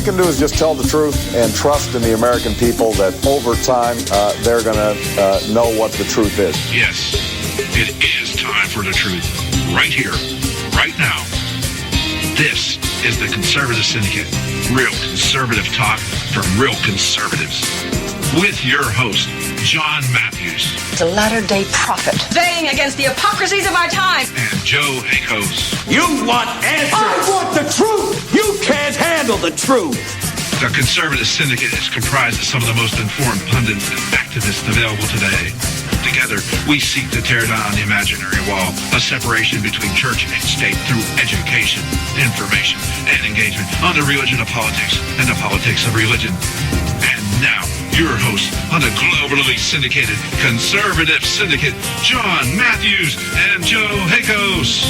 can do is just tell the truth and trust in the American people that over time they're going to know what the truth is. Yes, it is time for the truth. Right here, right now. This is the Conservative Syndicate. Real conservative talk from real conservatives. With your host, John Matthews. The latter-day prophet. Baying against the hypocrisies of our time. And Joe Akos. You want answers. I want the truth. You can't handle the truth. The Conservative Syndicate is comprised of some of the most informed pundits and activists available today. Together, we seek to tear down the imaginary wall, a separation between church and state through education, information, and engagement on the religion of politics and the politics of religion. And now, your host on the globally syndicated Conservative Syndicate, John Matthews and Joe Akos.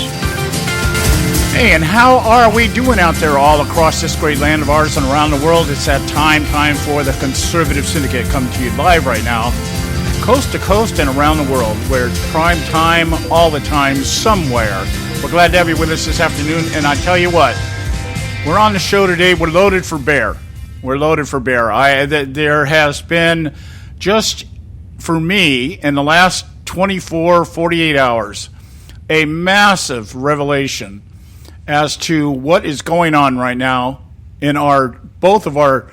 Hey, and how are we doing out there all across this great land of ours and around the world? It's that time for the Conservative Syndicate coming to you live right now, coast to coast and around the world, where it's prime time all the time somewhere. We're glad to have you with us this afternoon, and I tell you what, we're on the show today, we're loaded for bear. We're loaded for bear. There has been, just for me, in the last 48 hours, a massive revelation as to what is going on right now in both of our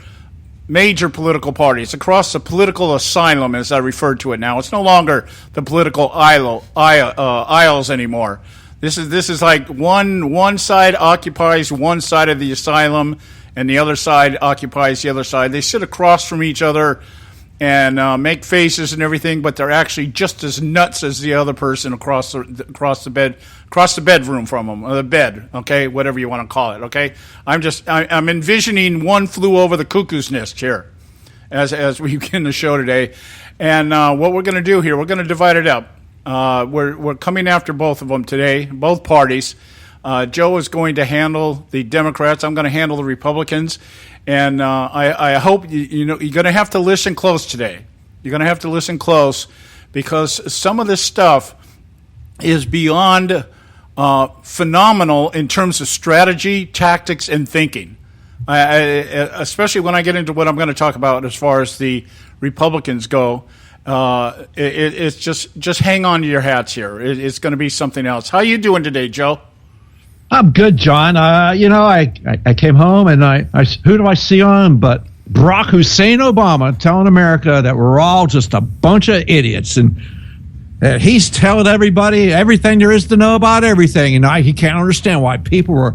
major political parties, across the political asylum, as I refer to it now. It's no longer the political aisles anymore. This is like one side occupies one side of the asylum, and the other side occupies the other side. They sit across from each other and make faces and everything, but they're actually just as nuts as the other person across the bedroom from them, or the bed, okay, whatever you want to call it, okay. I'm envisioning one flew over the cuckoo's nest here, as we begin the show today, and what we're going to do here, we're going to divide it up. We're coming after both of them today, both parties. Joe is going to handle the Democrats. I'm going to handle the Republicans. And I hope, you're going to have to listen close today. You're going to have to listen close because some of this stuff is beyond phenomenal in terms of strategy, tactics, and thinking. Especially when I get into what I'm going to talk about as far as the Republicans go. It's just hang on to your hats here. It's going to be something else. How you doing today, Joe? I'm good, John. I came home and I who do I see on but Barack Hussein Obama telling America that we're all just a bunch of idiots, and he's telling everybody everything there is to know about everything, and he can't understand why people were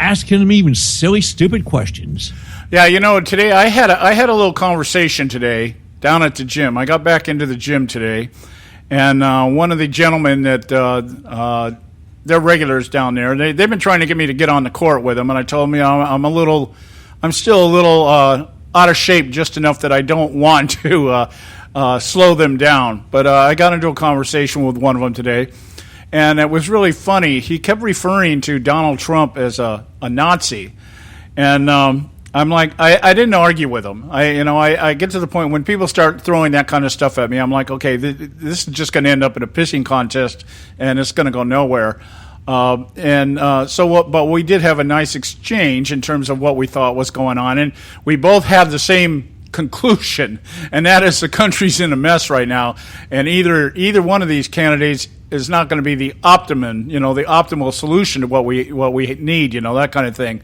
asking him even silly, stupid questions. Yeah, today I had a little conversation today down at the gym. I got back into the gym today, and one of the gentlemen that they're regulars down there. They've been trying to get me to get on the court with them, and I told them I'm still a little out of shape, just enough that I don't want to slow them down. But I got into a conversation with one of them today, and it was really funny. He kept referring to Donald Trump as a Nazi, and I'm like, I didn't argue with him. I get to the point when people start throwing that kind of stuff at me, I'm like, okay, this is just going to end up in a pissing contest, and it's going to go nowhere. But we did have a nice exchange in terms of what we thought was going on, and we both had the same conclusion, and that is the country's in a mess right now, and either one of these candidates is not going to be the optimal solution to what we need, that kind of thing.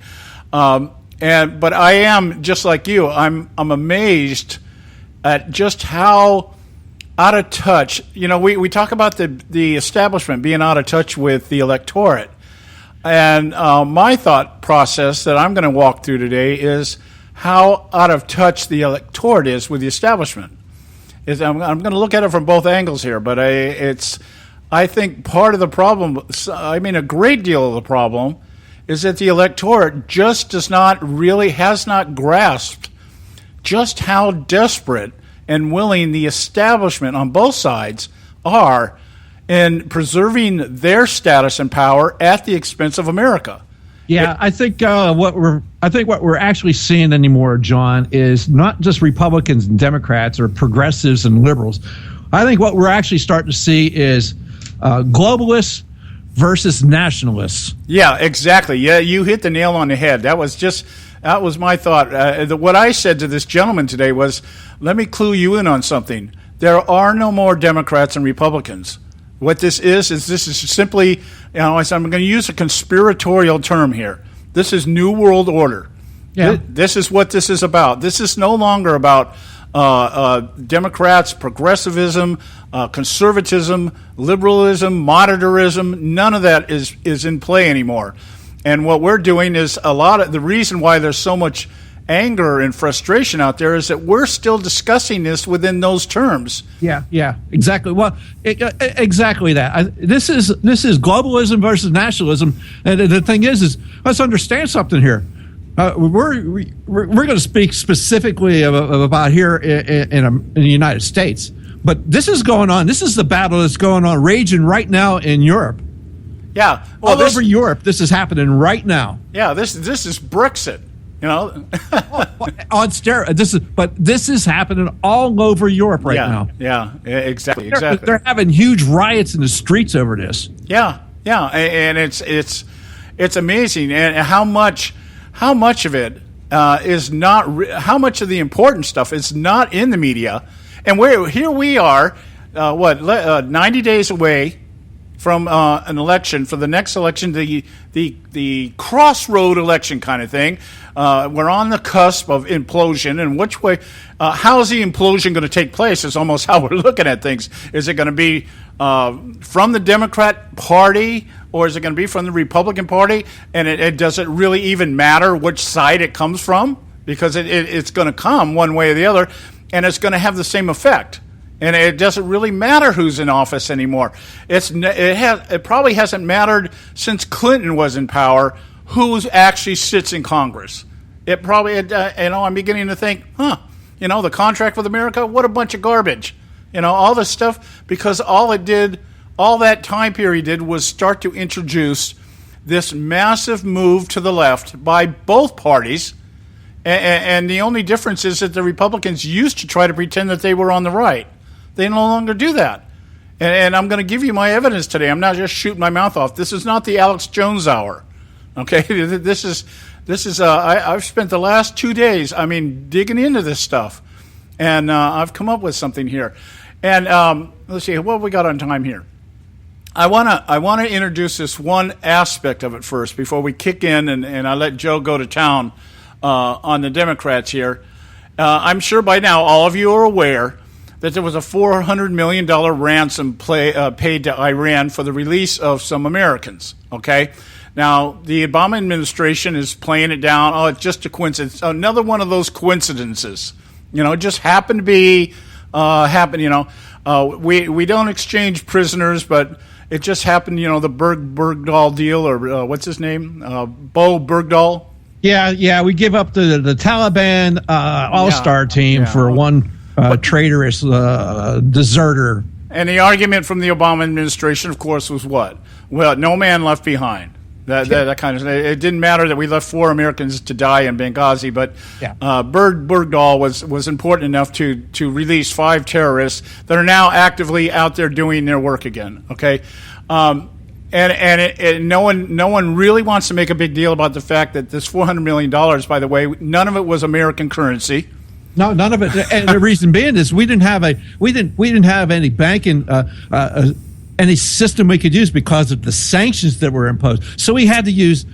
But I am, just like you, I'm amazed at just how out of touch. We talk about the establishment being out of touch with the electorate. And my thought process that I'm going to walk through today is how out of touch the electorate is with the establishment. I'm going to look at it from both angles here, but I think part of the problem, a great deal of the problem, is that the electorate just has not grasped just how desperate and willing the establishment on both sides are in preserving their status and power at the expense of America. Yeah, I think what we're actually seeing anymore, John, is not just Republicans and Democrats or progressives and liberals. I think what we're actually starting to see is globalists versus nationalists. Yeah, exactly. Yeah, you hit the nail on the head. That was just That was my thought. What I said to this gentleman today was, let me clue you in on something. There are no more Democrats and Republicans. What this is this is simply, I'm going to use a conspiratorial term here. This is New World Order. Yeah. This is what this is about. This is no longer about Democrats, progressivism, conservatism, liberalism, moderatism. None of that is in play anymore. And what we're doing is the reason why there's so much anger and frustration out there is that we're still discussing this within those terms. Yeah, exactly. Well, exactly that. This is globalism versus nationalism, and the thing is let's understand something here. We're going to speak specifically about here in the United States, but this is going on. This is the battle that's going on, raging right now in Europe. Yeah, all over Europe, this is happening right now. Yeah, this is Brexit. On steroids. But this is happening all over Europe right now. Yeah, exactly. They're having huge riots in the streets over this. Yeah, and it's amazing, and how much of it is not how much of the important stuff is not in the media, and here we are, 90 days away from an election, for the next election, the crossroad election kind of thing. We're on the cusp of implosion, and which way, how is the implosion going to take place is almost how we're looking at things. Is it going to be from the Democrat Party, or is it going to be from the Republican Party? And does it really even matter which side it comes from? Because it's going to come one way or the other, and it's going to have the same effect. And it doesn't really matter who's in office anymore. It probably hasn't mattered since Clinton was in power who actually sits in Congress. I'm beginning to think, the contract with America, what a bunch of garbage. All this stuff, because all that time period did was start to introduce this massive move to the left by both parties. And the only difference is that the Republicans used to try to pretend that they were on the right. They no longer do that. And I'm going to give you my evidence today. I'm not just shooting my mouth off. This is not the Alex Jones hour. Okay? This is I've spent the last 2 days, digging into this stuff. And I've come up with something here. And let's see, what have we got on time here? I want to introduce this one aspect of it first before we kick in and I let Joe go to town on the Democrats here. I'm sure by now all of you are aware that there was a $400 million ransom paid to Iran for the release of some Americans, okay? Now, the Obama administration is playing it down. Oh, it's just a coincidence. Another one of those coincidences. It just happened to be, we don't exchange prisoners, but it just happened, the Bergdahl deal, or what's his name? Bo Bergdahl. Yeah, we give up the Taliban all-star team for one traitorous deserter. And the argument from the Obama administration, of course, was what? Well, no man left behind. That kind of. It didn't matter that we left 4 Americans to die in Benghazi, but Bergdahl was important enough to release 5 terrorists that are now actively out there doing their work again. Okay, and no one really wants to make a big deal about the fact that this $400 million, by the way, none of it was American currency. No, none of it. And the reason being is we didn't have any banking, any system we could use because of the sanctions that were imposed. So we had to use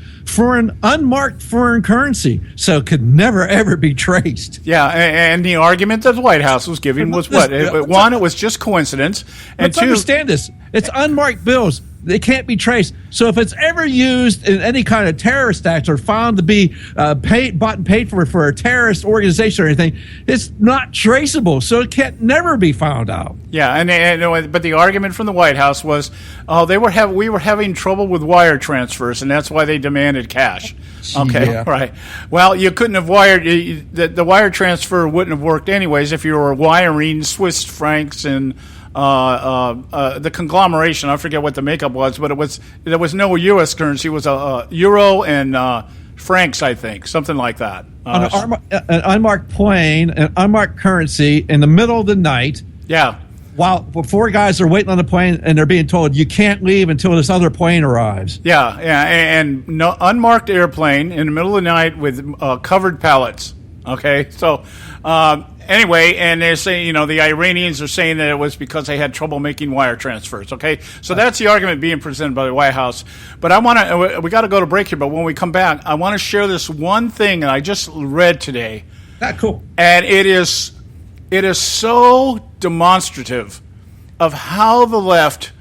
unmarked foreign currency, so it could never ever be traced. Yeah, and the argument that the White House was giving was what? One, it was just coincidence, and two, understand this: it's unmarked bills. They can't be traced. So if it's ever used in any kind of terrorist acts or found to be bought and paid for a terrorist organization or anything, it's not traceable. So it can't never be found out. Yeah, but the argument from the White House was, we were having trouble with wire transfers, and that's why they demanded cash. Okay, yeah. Right. Well, you couldn't have wired the wire transfer wouldn't have worked anyways if you were wiring Swiss francs and. The conglomeration, I forget what the makeup was, but there was no U.S. currency. It was a euro and francs, I think, something like that. An unmarked plane, an unmarked currency in the middle of the night. Yeah. while 4 guys are waiting on the plane and they're being told you can't leave until this other plane arrives. Yeah, and no unmarked airplane in the middle of the night with covered pallets. Okay, so anyway, and they're saying, the Iranians are saying that it was because they had trouble making wire transfers. Okay, so that's the argument being presented by the White House. But we got to go to break here. But when we come back, I want to share this one thing that I just read today. Cool. And it is so demonstrative of how the left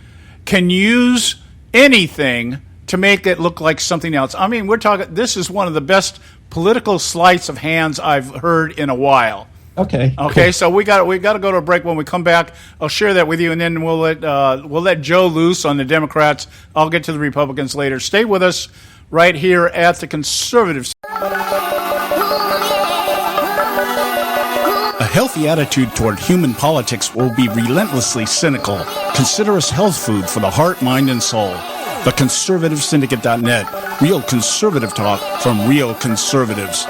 can use anything to make it look like something else. I mean, this is one of the best political sleights of hands I've heard in a while. Okay. Cool. So we got to go to a break. When we come back, I'll share that with you, and then we'll let Joe loose on the Democrats. I'll get to the Republicans later. Stay with us right here at the Conservative. A healthy attitude toward human politics will be relentlessly cynical. Consider us health food for the heart, mind, and soul. TheConservativeSyndicate.net. Real conservative talk from real conservatives.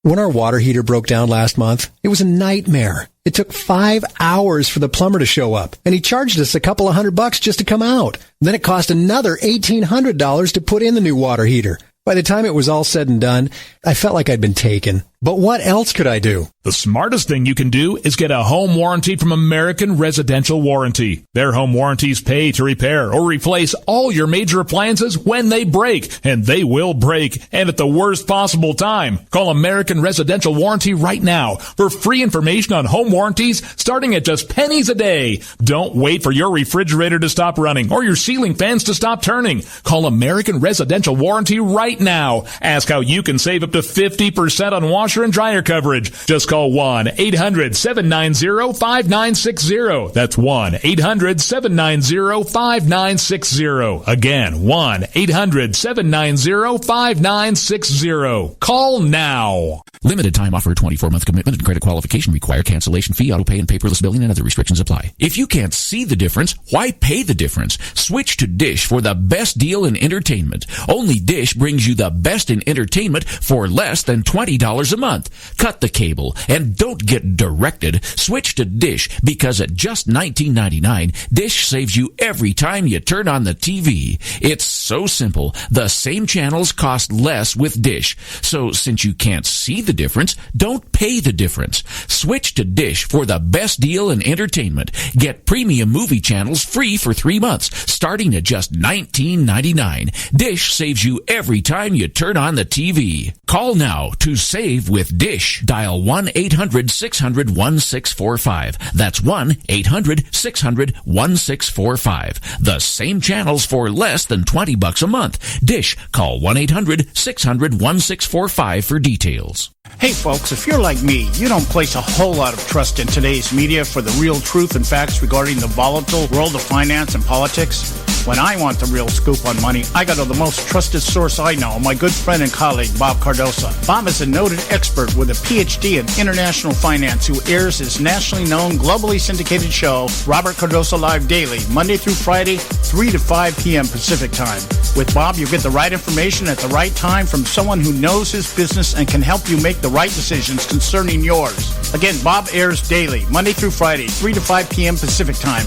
When our water heater broke down last month, it was a nightmare. It took 5 hours for the plumber to show up, and he charged us a couple of $100 just to come out. Then it cost another $1,800 to put in the new water heater. By the time it was all said and done, I felt like I'd been taken. But what else could I do? The smartest thing you can do is get a home warranty from American Residential Warranty. Their home warranties pay to repair or replace all your major appliances when they break, and they will break, and at the worst possible time. Call American Residential Warranty right now for free information on home warranties starting at just pennies a day. Don't wait for your refrigerator to stop running or your ceiling fans to stop turning. Call American Residential Warranty right now. Ask how you can save up to 50% on washer and dryer coverage. Just call 1-800-790-5960. That's 1-800-790-5960. Again, 1-800-790-5960. Call now. Limited time offer, 24-month commitment and credit qualification require cancellation fee, auto pay, and paperless billing and other restrictions apply. If you can't see the difference, why pay the difference? Switch to Dish for the best deal in entertainment. Only Dish brings you the best in entertainment for less than $20 a month. Cut the cable and don't get directed. Switch to Dish because at just $19.99, Dish saves you every time you turn on the TV. It's so simple. The same channels cost less with Dish. So since you can't see the difference, don't pay the difference. Switch to Dish for the best deal in entertainment. Get premium movie channels free for 3 months, starting at just $19.99. Dish saves you every time you turn on the TV. Call now to save with Dish. Dial 1-800-600-1645. That's 1-800-600-1645. The same channels for less than $20 a month. Dish. Call 1-800-600-1645 for details. Hey folks, if you're like me, you don't place a whole lot of trust in today's media for the real truth and facts regarding the volatile world of finance and politics. When I want the real scoop on money, I go to the most trusted source I know, my good friend and colleague, Bob Cardoso. Bob is a noted expert with a PhD in international finance who airs his nationally known, globally syndicated show, Robert Cardoso Live Daily, Monday through Friday, 3 to 5 p.m. Pacific Time. With Bob, you get the right information at the right time from someone who knows his business and can help you make the right decisions concerning yours. Again, Bob airs daily, Monday through Friday, 3 to 5 p.m. Pacific Time.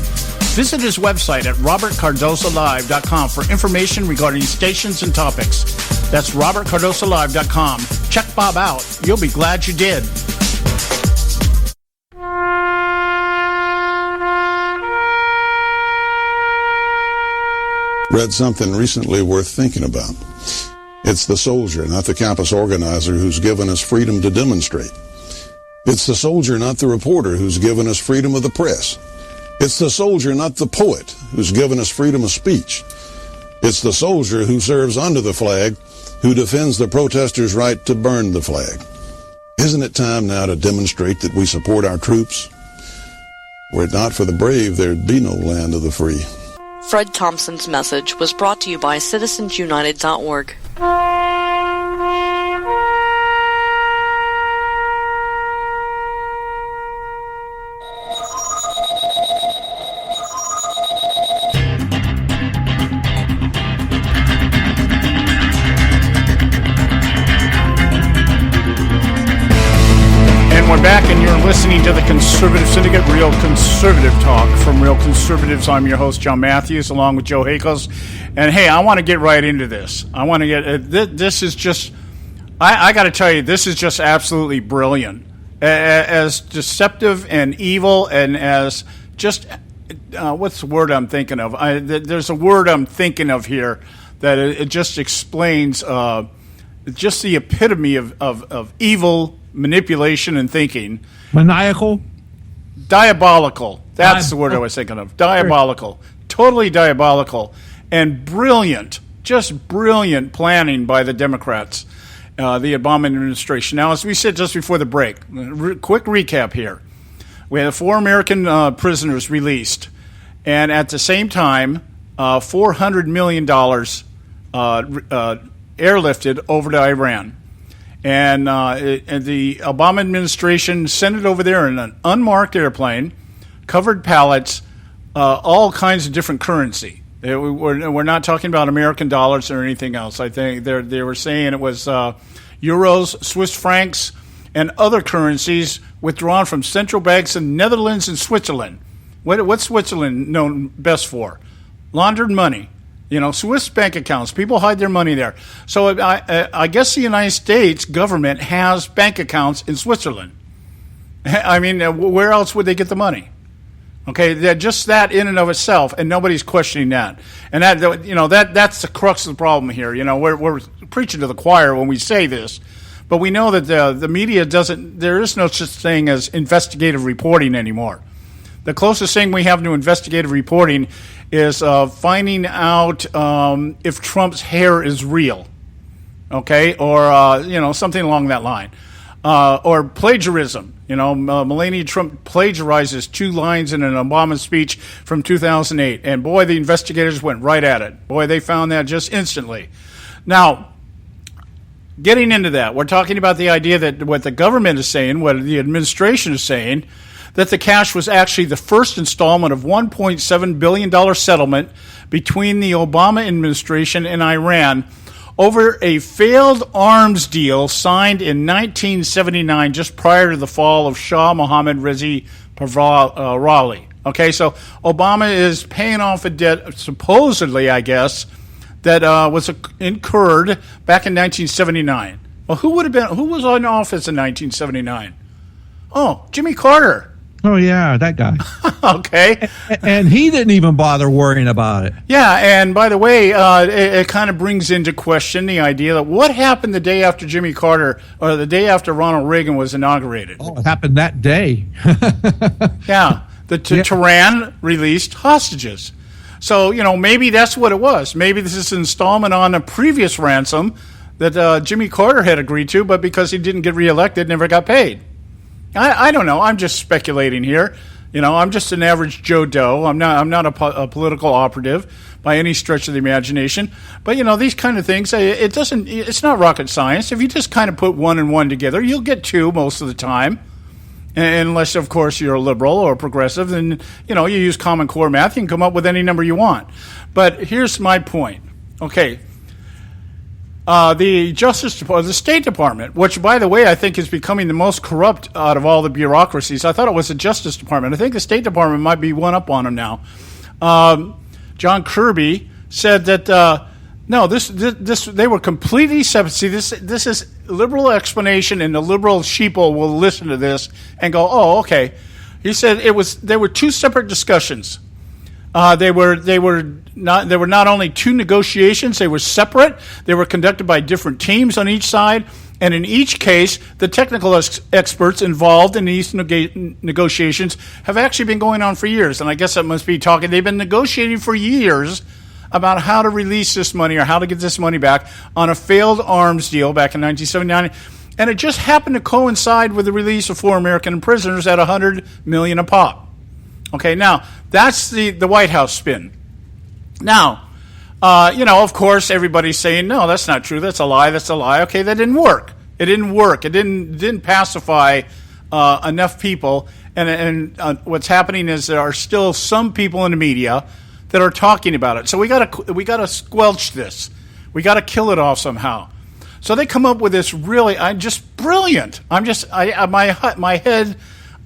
Visit his website at robertcardosolive.com for information regarding stations and topics. That's robertcardosolive.com. Check Bob out. You'll be glad you did. Read something recently worth thinking about. It's the soldier, not the campus organizer, who's given us freedom to demonstrate. It's the soldier, not the reporter, who's given us freedom of the press. It's the soldier, not the poet, who's given us freedom of speech. It's the soldier who serves under the flag, who defends the protesters' right to burn the flag. Isn't it time now to demonstrate that we support our troops? Were it not for the brave, there'd be no land of the free. Fred Thompson's message was brought to you by citizensunited.org. we're back, and you're listening to the Conservative Syndicate, Real Conservative Talk from Real Conservatives. I'm your host, John Matthews, along with Joe Hakos. And hey, I want to get right into this. I want to get this is just, I got to tell you, this is just absolutely brilliant. As deceptive and evil, and as just what's the word I'm thinking of? There's a word I'm thinking of here that it just explains just the epitome of evil manipulation and thinking. Maniacal? Diabolical. That's the word I was thinking of. Diabolical. Totally diabolical. And brilliant, just brilliant planning by the Democrats, the Obama administration. Now, as we said just before the break, quick recap here. We had 4 American prisoners released, and at the same time, $400 million airlifted over to Iran. And the Obama administration sent it over there in an unmarked airplane, covered pallets, all kinds of different currency. We're not talking about American dollars or anything else. I think they were saying it was euros, Swiss francs, and other currencies withdrawn from central banks in Netherlands and Switzerland. What's Switzerland known best for? Laundered money. Swiss bank accounts. People hide their money there. So I guess the United States government has bank accounts in Switzerland. I mean, where else would they get the money? Okay, just that in and of itself, and nobody's questioning that. And that's the crux of the problem here. We're preaching to the choir when we say this, but we know that the media doesn't. There is no such thing as investigative reporting anymore. The closest thing we have to investigative reporting is finding out if Trump's hair is real, okay, or something along that line, or plagiarism. Melania Trump plagiarizes 2 lines in an Obama speech from 2008, and boy, the investigators went right at it. Boy, they found that just instantly. Now, getting into that, we're talking about the idea that what the government is saying, what the administration is saying, that the cash was actually the first installment of $1.7 billion settlement between the Obama administration and Iran over a failed arms deal signed in 1979, just prior to the fall of Shah Mohammad Reza Pahlavi. Okay, so Obama is paying off a debt, supposedly, I guess, that was incurred back in 1979. Well, who was in office in 1979? Oh, Jimmy Carter. Oh, yeah, that guy. Okay. And he didn't even bother worrying about it. Yeah, and by the way, it kind of brings into question the idea that what happened the day after Jimmy Carter, or the day after Ronald Reagan was inaugurated? Oh, it happened that day. Yeah, Tehran released hostages. So, maybe that's what it was. Maybe this is an installment on a previous ransom that Jimmy Carter had agreed to, but because he didn't get reelected, never got paid. I don't know. I'm just speculating here. I'm just an average Joe Doe. I'm not a political operative by any stretch of the imagination. But these kind of things, it's not rocket science. If you just kind of put 1 and 1 together, you'll get 2 most of the time. Unless, of course, you're a liberal or a progressive, then you use Common Core math. You can come up with any number you want. But here's my point. Okay. The the State Department, which, by the way, I think is becoming the most corrupt out of all the bureaucracies. I thought it was the Justice Department. I think the State Department might be one up on them now. John Kirby said that no, this they were completely separate. See, this is liberal explanation, and the liberal sheeple will listen to this and go, "Oh, okay." He said there were 2 separate discussions. They were not only 2 negotiations, they were separate. They were conducted by different teams on each side, and in each case, the technical experts involved in these negotiations have actually been going on for years. And I guess that must be they've been negotiating for years about how to release this money or how to get this money back on a failed arms deal back in 1979. And it just happened to coincide with the release of 4 American prisoners at $100 million a pop. Okay, now, that's the White House spin. Now, of course, everybody's saying, no, that's not true. That's a lie. That's a lie. Okay, that didn't work. It didn't work. It didn't pacify enough people. And what's happening is there are still some people in the media that are talking about it. So we gotta squelch this. We gotta kill it off somehow. So they come up with this really, just brilliant. My head,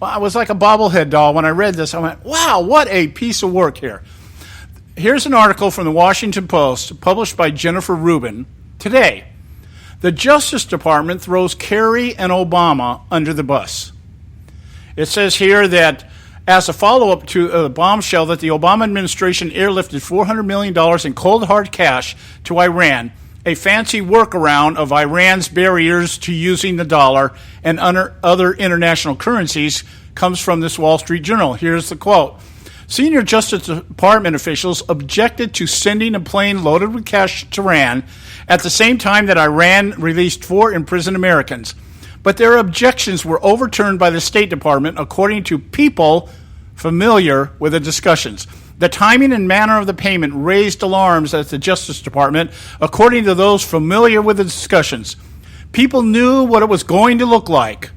I was like a bobblehead doll when I read this. I went, wow, what a piece of work here. Here's an article from the Washington Post published by Jennifer Rubin today. The Justice Department throws Kerry and Obama under the bus. It says here that as a follow-up to a bombshell that the Obama administration airlifted $400 million in cold hard cash to Iran, a fancy workaround of Iran's barriers to using the dollar and other international currencies, comes from this Wall Street Journal. Here's the quote. Senior Justice Department officials objected to sending a plane loaded with cash to Iran at the same time that Iran released 4 imprisoned Americans. But their objections were overturned by the State Department, according to people familiar with the discussions. The timing and manner of the payment raised alarms at the Justice Department, according to those familiar with the discussions. People knew what it was going to look like,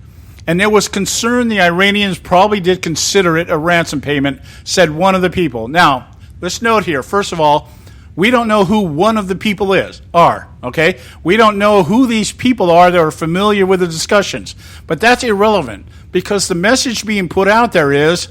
and there was concern the Iranians probably did consider it a ransom payment, said one of the people. Now, let's note here, first of all, we don't know who one of the people are, okay? We don't know who these people are that are familiar with the discussions. But that's irrelevant, because the message being put out there is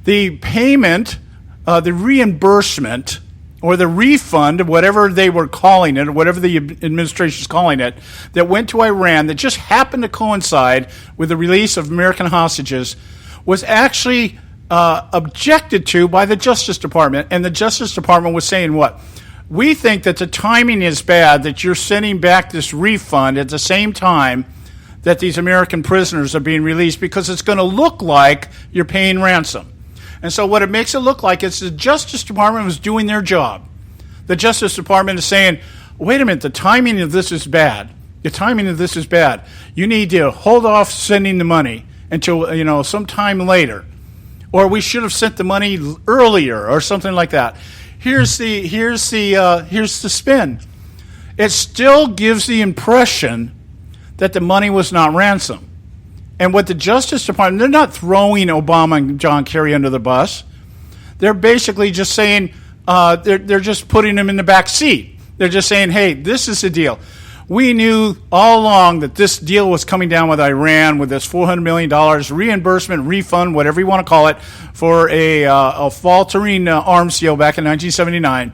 the payment, the reimbursement, or the refund, whatever they were calling it, or whatever the administration is calling it, that went to Iran that just happened to coincide with the release of American hostages, was actually objected to by the Justice Department. And the Justice Department was saying what? We think that the timing is bad, that you're sending back this refund at the same time that these American prisoners are being released, because it's going to look like you're paying ransom. And so what it makes it look like is the Justice Department was doing their job. The Justice Department is saying, wait a minute, the timing of this is bad. The timing of this is bad. You need to hold off sending the money until, sometime later. Or we should have sent the money earlier or something like that. Here's the spin. It still gives the impression that the money was not ransom. And what the Justice Department, they're not throwing Obama and John Kerry under the bus. They're basically just saying, they're just putting them in the back seat. They're just saying, hey, this is the deal. We knew all along that this deal was coming down with Iran, with this $400 million reimbursement, refund, whatever you want to call it, for a faltering arms deal back in 1979.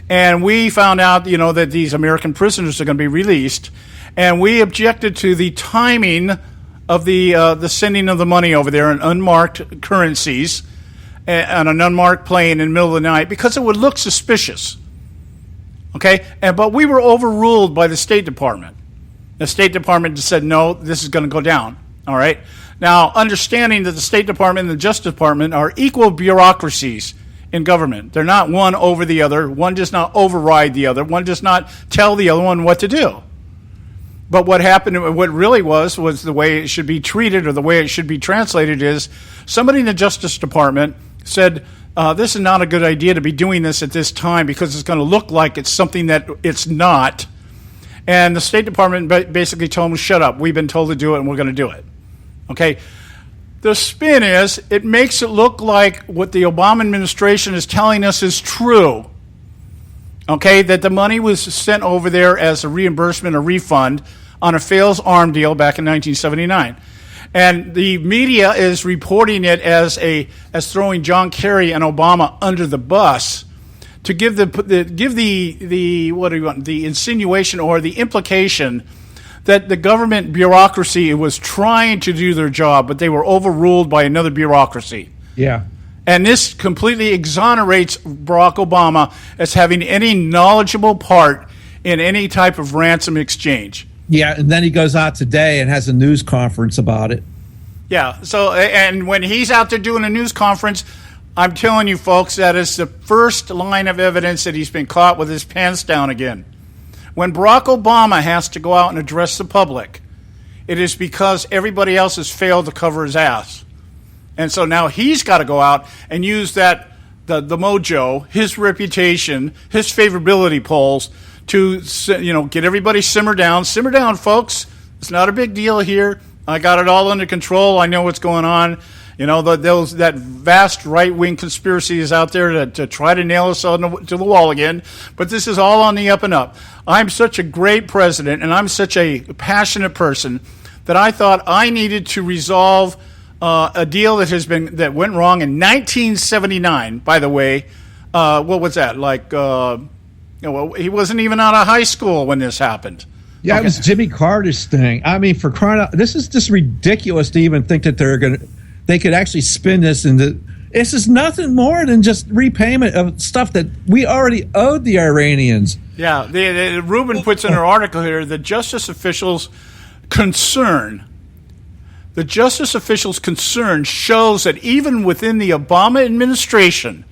And we found out, that these American prisoners are going to be released. And we objected to the timing of the sending of the money over there in unmarked currencies on an unmarked plane in the middle of the night, because it would look suspicious. Okay? But we were overruled by the State Department. The State Department just said, no, this is going to go down. All right? Now, understanding that the State Department and the Justice Department are equal bureaucracies in government. They're not one over the other. One does not override the other. One does not tell the other one what to do. But what happened, what really was the way it should be treated, or the way it should be translated, is somebody in the Justice Department said, this is not a good idea to be doing this at this time, because it's going to look like it's something that it's not. And the State Department basically told them, shut up, we've been told to do it and we're going to do it. Okay? The spin is, it makes it look like what the Obama administration is telling us is true. Okay? That the money was sent over there as a reimbursement or refund on a failed arms deal back in 1979. And the media is reporting it as throwing John Kerry and Obama under the bus to give the insinuation or the implication that the government bureaucracy was trying to do their job, but they were overruled by another bureaucracy. Yeah. And this completely exonerates Barack Obama as having any knowledgeable part in any type of ransom exchange. Yeah, and then he goes out today and has a news conference about it. Yeah, so, and when he's out there doing a news conference, I'm telling you folks, that is the first line of evidence that he's been caught with his pants down again. When Barack Obama has to go out and address the public, it is because everybody else has failed to cover his ass. And so now he's got to go out and use that, the mojo, his reputation, his favorability polls to, get everybody simmer down. Simmer down, folks. It's not a big deal here. I got it all under control. I know what's going on. You know, that vast right-wing conspiracy is out there to try to nail us to the wall again. But this is all on the up and up. I'm such a great president, and I'm such a passionate person that I thought I needed to resolve a deal that went wrong in 1979. By the way, what was that like? He wasn't even out of high school when this happened. Yeah, okay. It was Jimmy Carter's thing. I mean, for crying out, this is just ridiculous to even think that they could actually spin this into. This is nothing more than just repayment of stuff that we already owed the Iranians. Yeah, Rubin puts in her article here the justice officials' concern. The justice officials' concern shows that even within the Obama administration,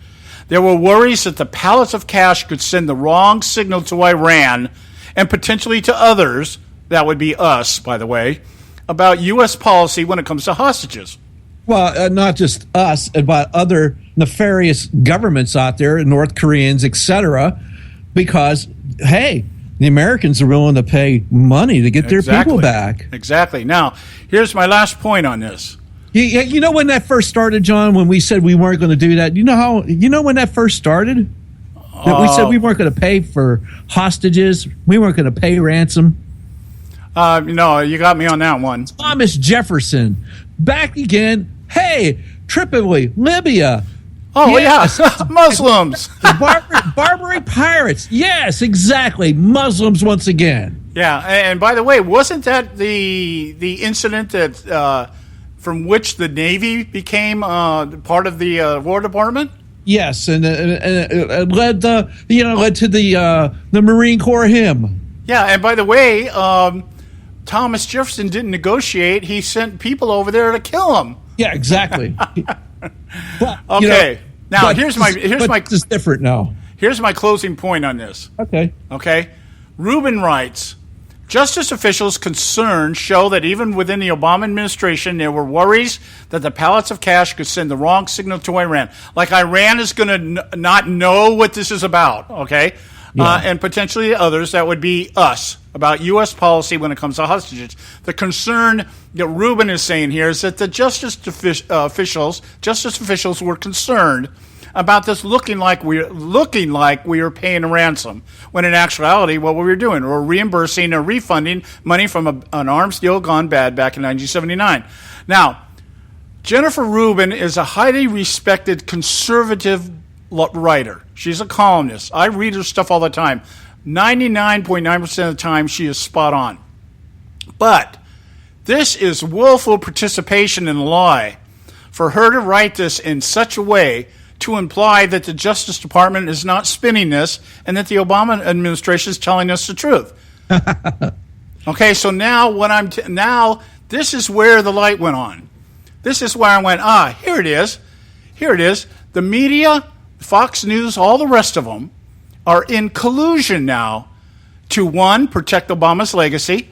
there were worries that the pallets of cash could send the wrong signal to Iran and potentially to others, that would be us, by the way, about U.S. policy when it comes to hostages. Well, not just us, but other nefarious governments out there, North Koreans, etc., because, hey, the Americans are willing to pay money to get their people back. Exactly. Now, here's my last point on this. You know when that first started, John, when we said we weren't going to do that? You know when that first started? That we said we weren't going to pay for hostages? We weren't going to pay ransom? No, you got me on that one. Thomas Jefferson. Back again. Hey, Tripoli, Libya. Oh, yes. Yeah. Muslims. Barbary pirates. Yes, exactly. Muslims once again. Yeah, and by the way, wasn't that the incident that from which the Navy became part of the War Department? Yes, and it led to the Marine Corps hymn. Yeah, and by the way, Thomas Jefferson didn't negotiate. He sent people over there to kill him. Yeah, exactly. Okay. Now here's my this is different now. Here's my closing point on this. Okay. Rubin writes, justice officials' concerns show that even within the Obama administration, there were worries that the pallets of cash could send the wrong signal to Iran. Like Iran is going to not know what this is about, okay? Yeah. And potentially others, that would be us, about U.S. policy when it comes to hostages. The concern that Rubin is saying here is that the justice officials were concerned about this looking like we were paying a ransom, when in actuality, what we were doing, we're reimbursing or refunding money from an arms deal gone bad back in 1979. Now, Jennifer Rubin is a highly respected conservative writer. She's a columnist. I read her stuff all the time. 99.9% of the time, she is spot on. But this is willful participation in a lie for her to write this in such a way to imply that the Justice Department is not spinning this and that the Obama administration is telling us the truth. Okay, so now now this is where the light went on. This is where I went, here it is. Here it is. The media, Fox News, all the rest of them are in collusion now to, 1, protect Obama's legacy,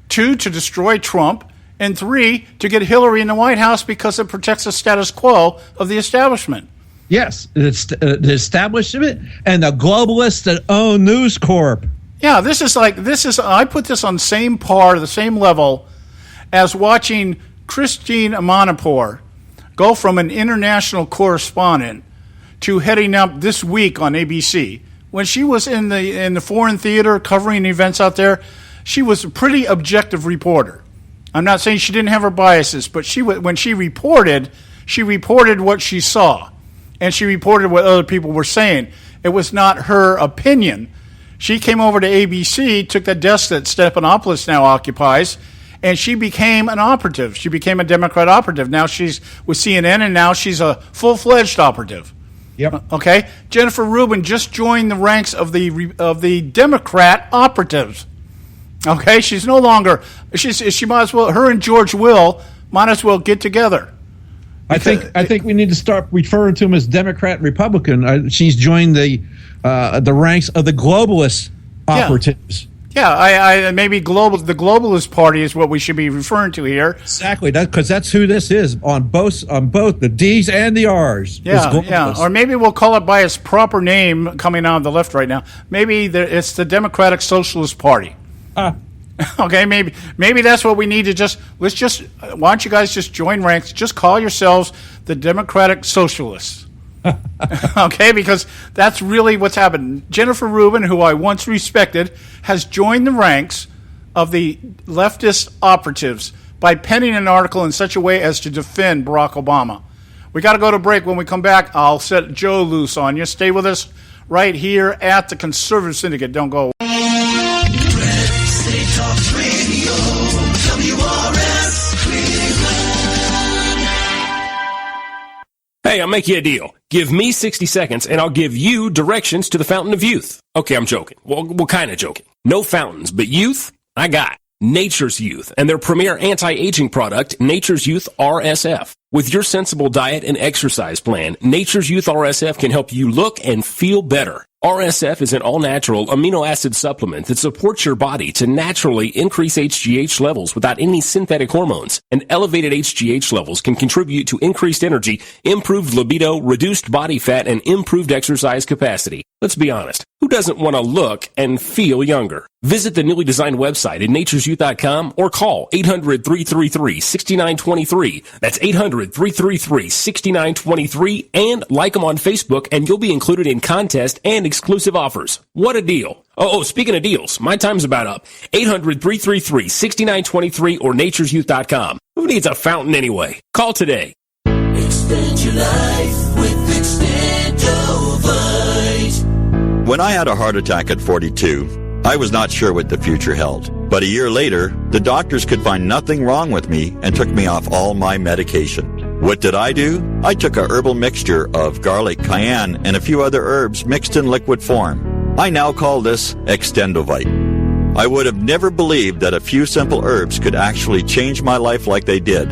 2, to destroy Trump, and 3, to get Hillary in the White House because it protects the status quo of the establishment. Yes, it's the establishment and the globalists that own News Corp. Yeah, I put this on the same level as watching Christine Amanpour go from an international correspondent to heading up This Week on ABC. When she was in the foreign theater covering events out there, she was a pretty objective reporter. I'm not saying she didn't have her biases, but when she reported what she saw, and she reported what other people were saying. It was not her opinion. She came over to ABC, took the desk that Stephanopoulos now occupies, and she became an operative. She became a Democrat operative. Now she's with CNN, and now she's a full-fledged operative. Yep. Okay? Jennifer Rubin just joined the ranks of the Democrat operatives. Okay? She's no longer... She might as well... Her and George Will might as well get together. I think we need to start referring to him as Democrat Republican. She's joined the ranks of the globalist operatives. Yeah, maybe the globalist party is what we should be referring to here. Exactly, because that's who this is on both the D's and the R's. Yeah. Or maybe we'll call it by its proper name coming out of the left right now. Maybe it's the Democratic Socialist Party. Okay, maybe that's what we need to why don't you guys just join ranks? Just call yourselves the Democratic Socialists. Okay, because that's really what's happened. Jennifer Rubin, who I once respected, has joined the ranks of the leftist operatives by penning an article in such a way as to defend Barack Obama. We got to go to break. When we come back, I'll set Joe loose on you. Stay with us right here at the Conservative Syndicate. Don't go away. Hey, I'll make you a deal. Give me 60 seconds and I'll give you directions to the Fountain of Youth. Okay, I'm joking. Well, kind of joking. No fountains, but youth, I got Nature's Youth and their premier anti-aging product, Nature's Youth RSF. With your sensible diet and exercise plan, Nature's Youth RSF can help you look and feel better. RSF is an all-natural amino acid supplement that supports your body to naturally increase HGH levels without any synthetic hormones. And elevated HGH levels can contribute to increased energy, improved libido, reduced body fat, and improved exercise capacity. Let's be honest. Who doesn't want to look and feel younger? Visit the newly designed website at naturesyouth.com or call 800-333-6923. That's 800-333-6923 and like them on Facebook and you'll be included in contests and exclusive offers. What a deal. Oh, speaking of deals, my time's about up. 800-333-6923 or naturesyouth.com. Who needs a fountain anyway? Call today. Extend your life with Extendovite. When I had a heart attack at 42, I was not sure what the future held. But a year later, the doctors could find nothing wrong with me and took me off all my medication. What did I do? I took a herbal mixture of garlic, cayenne, and a few other herbs mixed in liquid form. I now call this Extendovite. I would have never believed that a few simple herbs could actually change my life like they did.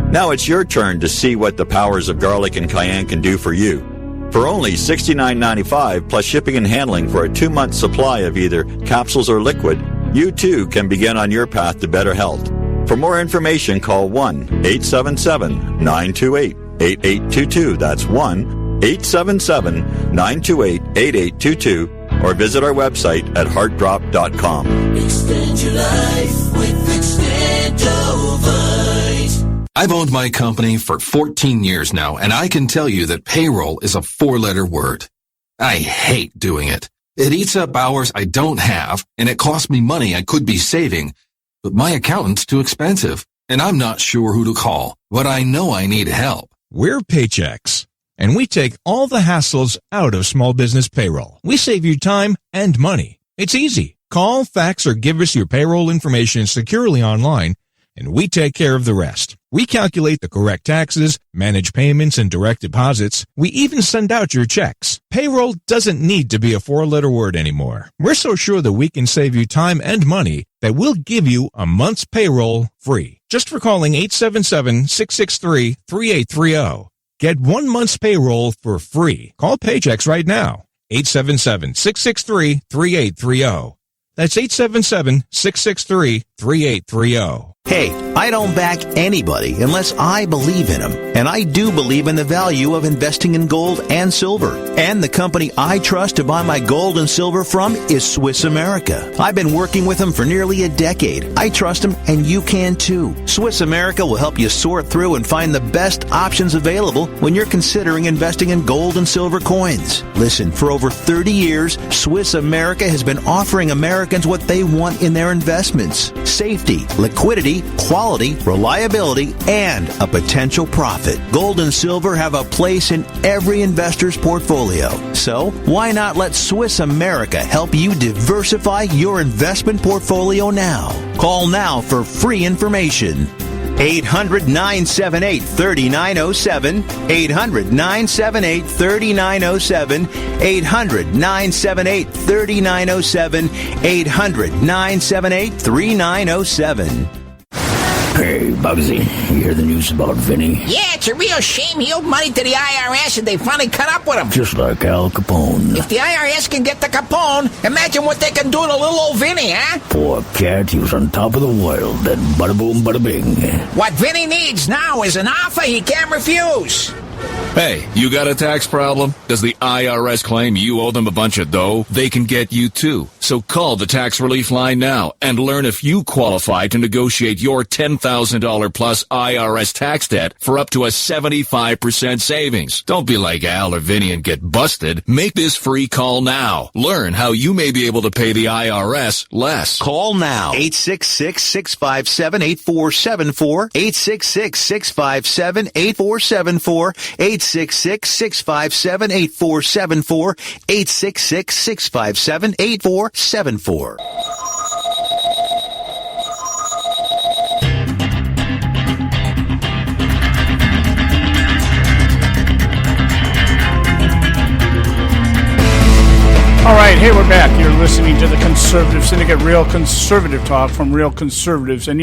Now it's your turn to see what the powers of garlic and cayenne can do for you. For only $69.95 plus shipping and handling for a 2-month supply of either capsules or liquid, you too can begin on your path to better health. For more information, call 1-877-928-8822. That's 1-877-928-8822. Or visit our website at heartdrop.com. Extend your life with Extendovite. I've owned my company for 14 years now, and I can tell you that payroll is a 4-letter word. I hate doing it. It eats up hours I don't have, and it costs me money I could be saving. But my accountant's too expensive, and I'm not sure who to call, but I know I need help. We're Paychex, and we take all the hassles out of small business payroll. We save you time and money. It's easy. Call, fax, or give us your payroll information securely online, and we take care of the rest. We calculate the correct taxes, manage payments and direct deposits. We even send out your checks. Payroll doesn't need to be a 4-letter word anymore. We're so sure that we can save you time and money that we'll give you a month's payroll free. Just for calling 877-663-3830. Get 1 month's payroll for free. Call Paychex right now. 877-663-3830. That's 877-663-3830. Hey, I don't back anybody unless I believe in them. And I do believe in the value of investing in gold and silver. And the company I trust to buy my gold and silver from is Swiss America. I've been working with them for nearly a decade. I trust them, and you can too. Swiss America will help you sort through and find the best options available when you're considering investing in gold and silver coins. Listen, for over 30 years, Swiss America has been offering Americans what they want in their investments: safety, liquidity, quality, reliability, and a potential profit. Gold and silver have a place in every investor's portfolio. So, why not let Swiss America help you diversify your investment portfolio now? Call now for free information. 800-978-3907, 800-978-3907, 800-978-3907, 800-978-3907. Hey, Bugsy, you hear the news about Vinny? Yeah, it's a real shame. He owed money to the IRS and they finally caught up with him. Just like Al Capone. If the IRS can get to Capone, imagine what they can do to little old Vinny, huh? Poor cat, he was on top of the world. Then bada boom, bada bing. What Vinny needs now is an offer he can't refuse. Hey, you got a tax problem? Does the IRS claim you owe them a bunch of dough? They can get you too. So call the tax relief line now and learn if you qualify to negotiate your $10,000 plus IRS tax debt for up to a 75% savings. Don't be like Al or Vinny and get busted. Make this free call now. Learn how you may be able to pay the IRS less. Call now. 866-657-8474. 866-657-8474. 866-657-8474. 866-657-8474. All right, hey, we're back. You're listening to the Conservative Syndicate, real conservative talk from real conservatives. And,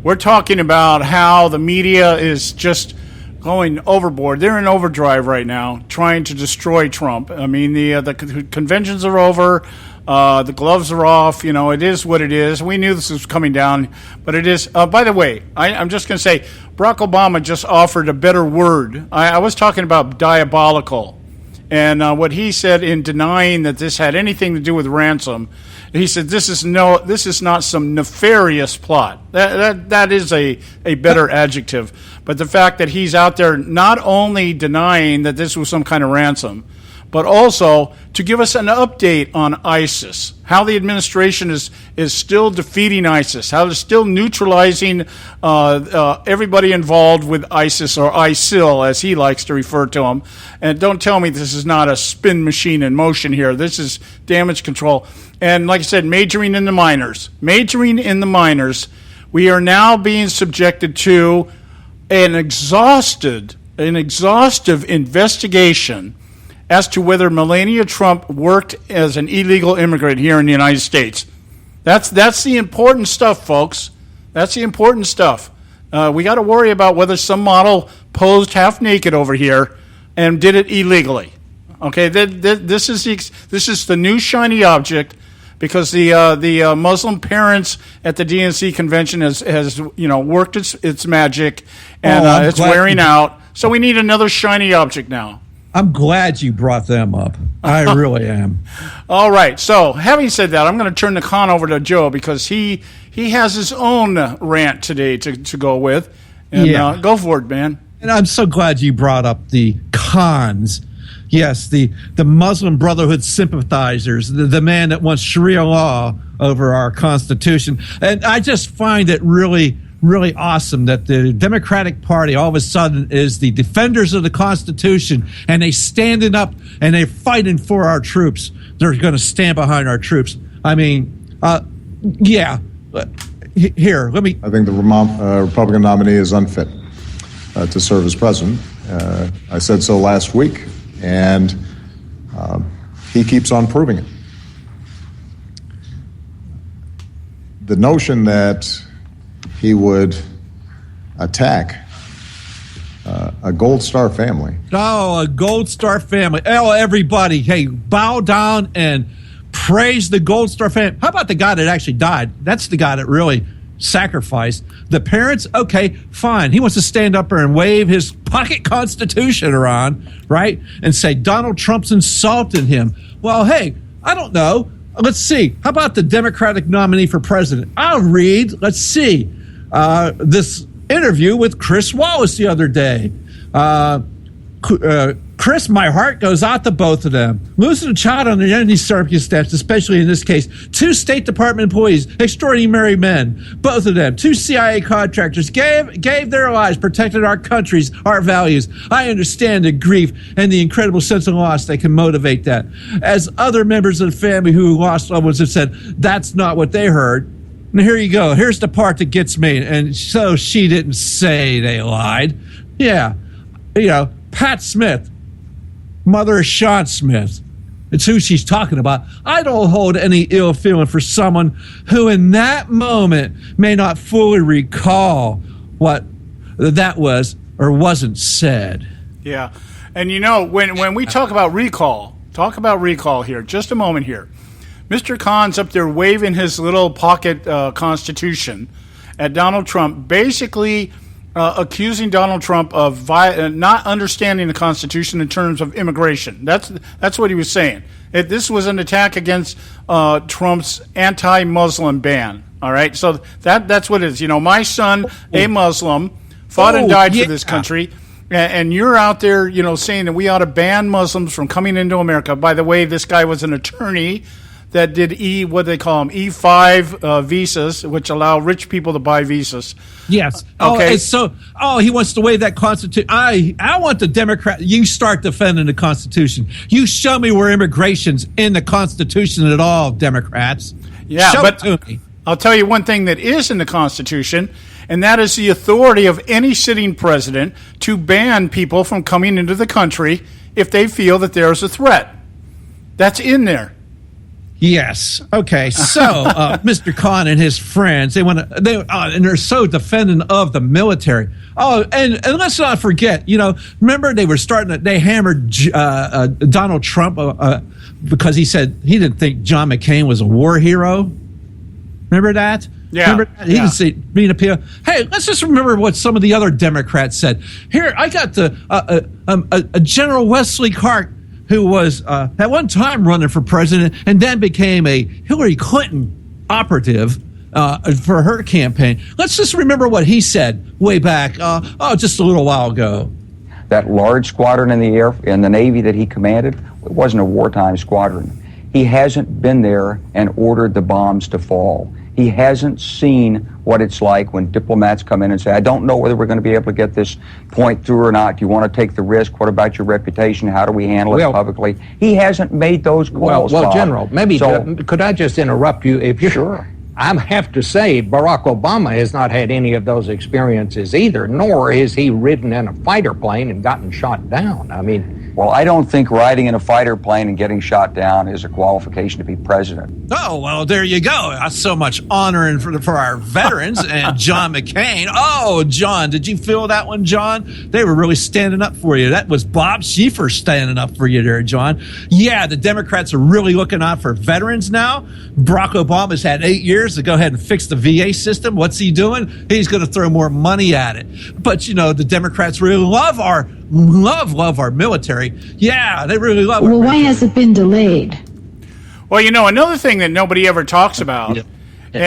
we're talking about how the media is just going overboard. They're in overdrive right now, trying to destroy Trump. I mean, the conventions are over. The gloves are off. It is what it is. We knew this was coming down, but it is. By the way, I'm just going to say, Barack Obama just offered a better word. I was talking about diabolical. And what he said in denying that this had anything to do with ransom, he said this is not some nefarious plot. That is a better adjective. But the fact that he's out there not only denying that this was some kind of ransom, but also to give us an update on ISIS, how the administration is still defeating ISIS, how they're still neutralizing everybody involved with ISIS, or ISIL, as he likes to refer to them. And don't tell me this is not a spin machine in motion here. This is damage control. And like I said, majoring in the minors. We are now being subjected to an exhaustive investigation as to whether Melania Trump worked as an illegal immigrant here in the United States. That's the important stuff, folks. That's the important stuff. We got to worry about whether some model posed half naked over here and did it illegally. Okay, this is the new shiny object, because the Muslim parents at the DNC convention has worked its magic, and it's wearing out. So we need another shiny object now. I'm glad you brought them up. I really am. All right. So, having said that, I'm going to turn the con over to Joe, because he has his own rant today to go with. And go for it, man. And I'm so glad you brought up the cons. Yes, the Muslim Brotherhood sympathizers, the man that wants Sharia law over our Constitution. And I just find it really awesome that the Democratic Party all of a sudden is the defenders of the Constitution, and they standing up and they're fighting for our troops. They're going to stand behind our troops. I mean, here, let me. I think the Republican nominee is unfit to serve as president. I said so last week, and he keeps on proving it. The notion that he would attack a Gold Star family. Oh, a Gold Star family. Oh, everybody, hey, bow down and praise the Gold Star family. How about the guy that actually died? That's the guy that really sacrificed. The parents, okay, fine. He wants to stand up there and wave his pocket Constitution around, right? And say Donald Trump's insulted him. Well, hey, I don't know. Let's see. How about the Democratic nominee for president? I'll read. Let's see. This interview with Chris Wallace the other day. Chris, my heart goes out to both of them. Losing a child under any circumstances, especially in this case. 2 State Department employees, extraordinary men, both of them. 2 CIA contractors gave their lives, protected our countries, our values. I understand the grief and the incredible sense of loss that can motivate that. As other members of the family who lost loved ones have said, that's not what they heard. And here you go. Here's the part that gets me. And so she didn't say they lied. Yeah. Pat Smith, mother of Sean Smith. It's who she's talking about. I don't hold any ill feeling for someone who in that moment may not fully recall what that was or wasn't said. Yeah. And when we talk about recall here, just a moment here. Mr. Khan's up there waving his little pocket Constitution at Donald Trump, basically accusing Donald Trump of not understanding the Constitution in terms of immigration. That's what he was saying. This was an attack against Trump's anti-Muslim ban. All right, so that's what it is. My son, a Muslim, fought and died for this country, and you're out there, saying that we ought to ban Muslims from coming into America. By the way, this guy was an attorney that did E5 visas, which allow rich people to buy visas. Yes. Okay. He wants to waive that Constitution. I want the Democrat. You start defending the Constitution. You show me where immigration's in the Constitution at all, Democrats. Yeah, show but it to me. I'll tell you one thing that is in the Constitution, and that is the authority of any sitting president to ban people from coming into the country if they feel that there's a threat. That's in there. Yes. Okay. So, Mr. Khan and his friends, and they're so defending of the military. Oh, and let's not forget, remember they hammered Donald Trump because he said he didn't think John McCain was a war hero. Remember that? Yeah. Remember that? He didn't say being a PO. Hey, let's just remember what some of the other Democrats said. Here, I got a General Wesley Clark, who was at one time running for president and then became a Hillary Clinton operative for her campaign. Let's just remember what he said way back, just a little while ago. That large squadron in the Navy that he commanded, it wasn't a wartime squadron. He hasn't been there and ordered the bombs to fall. He hasn't seen what it's like when diplomats come in and say, I don't know whether we're going to be able to get this point through or not. Do you want to take the risk? What about your reputation? How do we handle it publicly? He hasn't made those calls. Well, General, could I just interrupt you? If you Sure. I have to say Barack Obama has not had any of those experiences either, nor has he ridden in a fighter plane and gotten shot down. I mean... Well, I don't think riding in a fighter plane and getting shot down is a qualification to be president. Oh, well, there you go. That's so much honor for our veterans and John McCain. Oh, John, did you feel that one, John? They were really standing up for you. That was Bob Schieffer standing up for you there, John. Yeah, the Democrats are really looking out for veterans now. Barack Obama's had 8 years to go ahead and fix the VA system. What's he doing? He's going to throw more money at it. But, the Democrats really love our military. Yeah, they really love it. Well, why has it been delayed? Well, another thing that nobody ever talks about, do me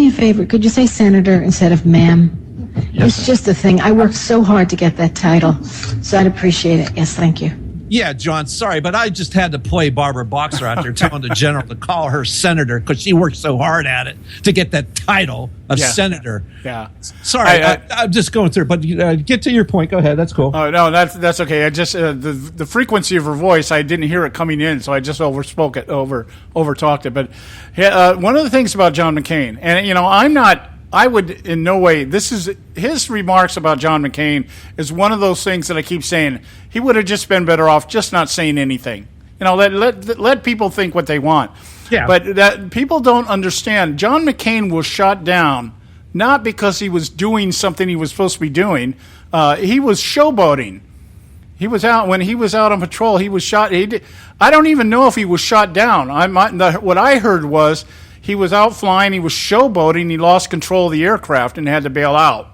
a favor. Could you say senator instead of ma'am? Yes, it's just a thing. I worked so hard to get that title, so I'd appreciate it. Yes, thank you. Yeah, John, sorry, but I just had to play Barbara Boxer out there telling the general to call her senator because she worked so hard at it to get that title of senator. Yeah. Sorry, I'm just going through, but get to your point. Go ahead. That's cool. Oh, no, that's okay. I just, the frequency of her voice, I didn't hear it coming in, so I just over-talked it. But one of the things about John McCain, and, I would in no way, his remarks about John McCain is one of those things that I keep saying, he would have just been better off just not saying anything. Let people think what they want. Yeah. But that people don't understand. John McCain was shot down not because he was doing something he was supposed to be doing. He was showboating. When he was out on patrol, he was shot. I don't even know if he was shot down. What I heard was he was out flying, he was showboating, he lost control of the aircraft and had to bail out.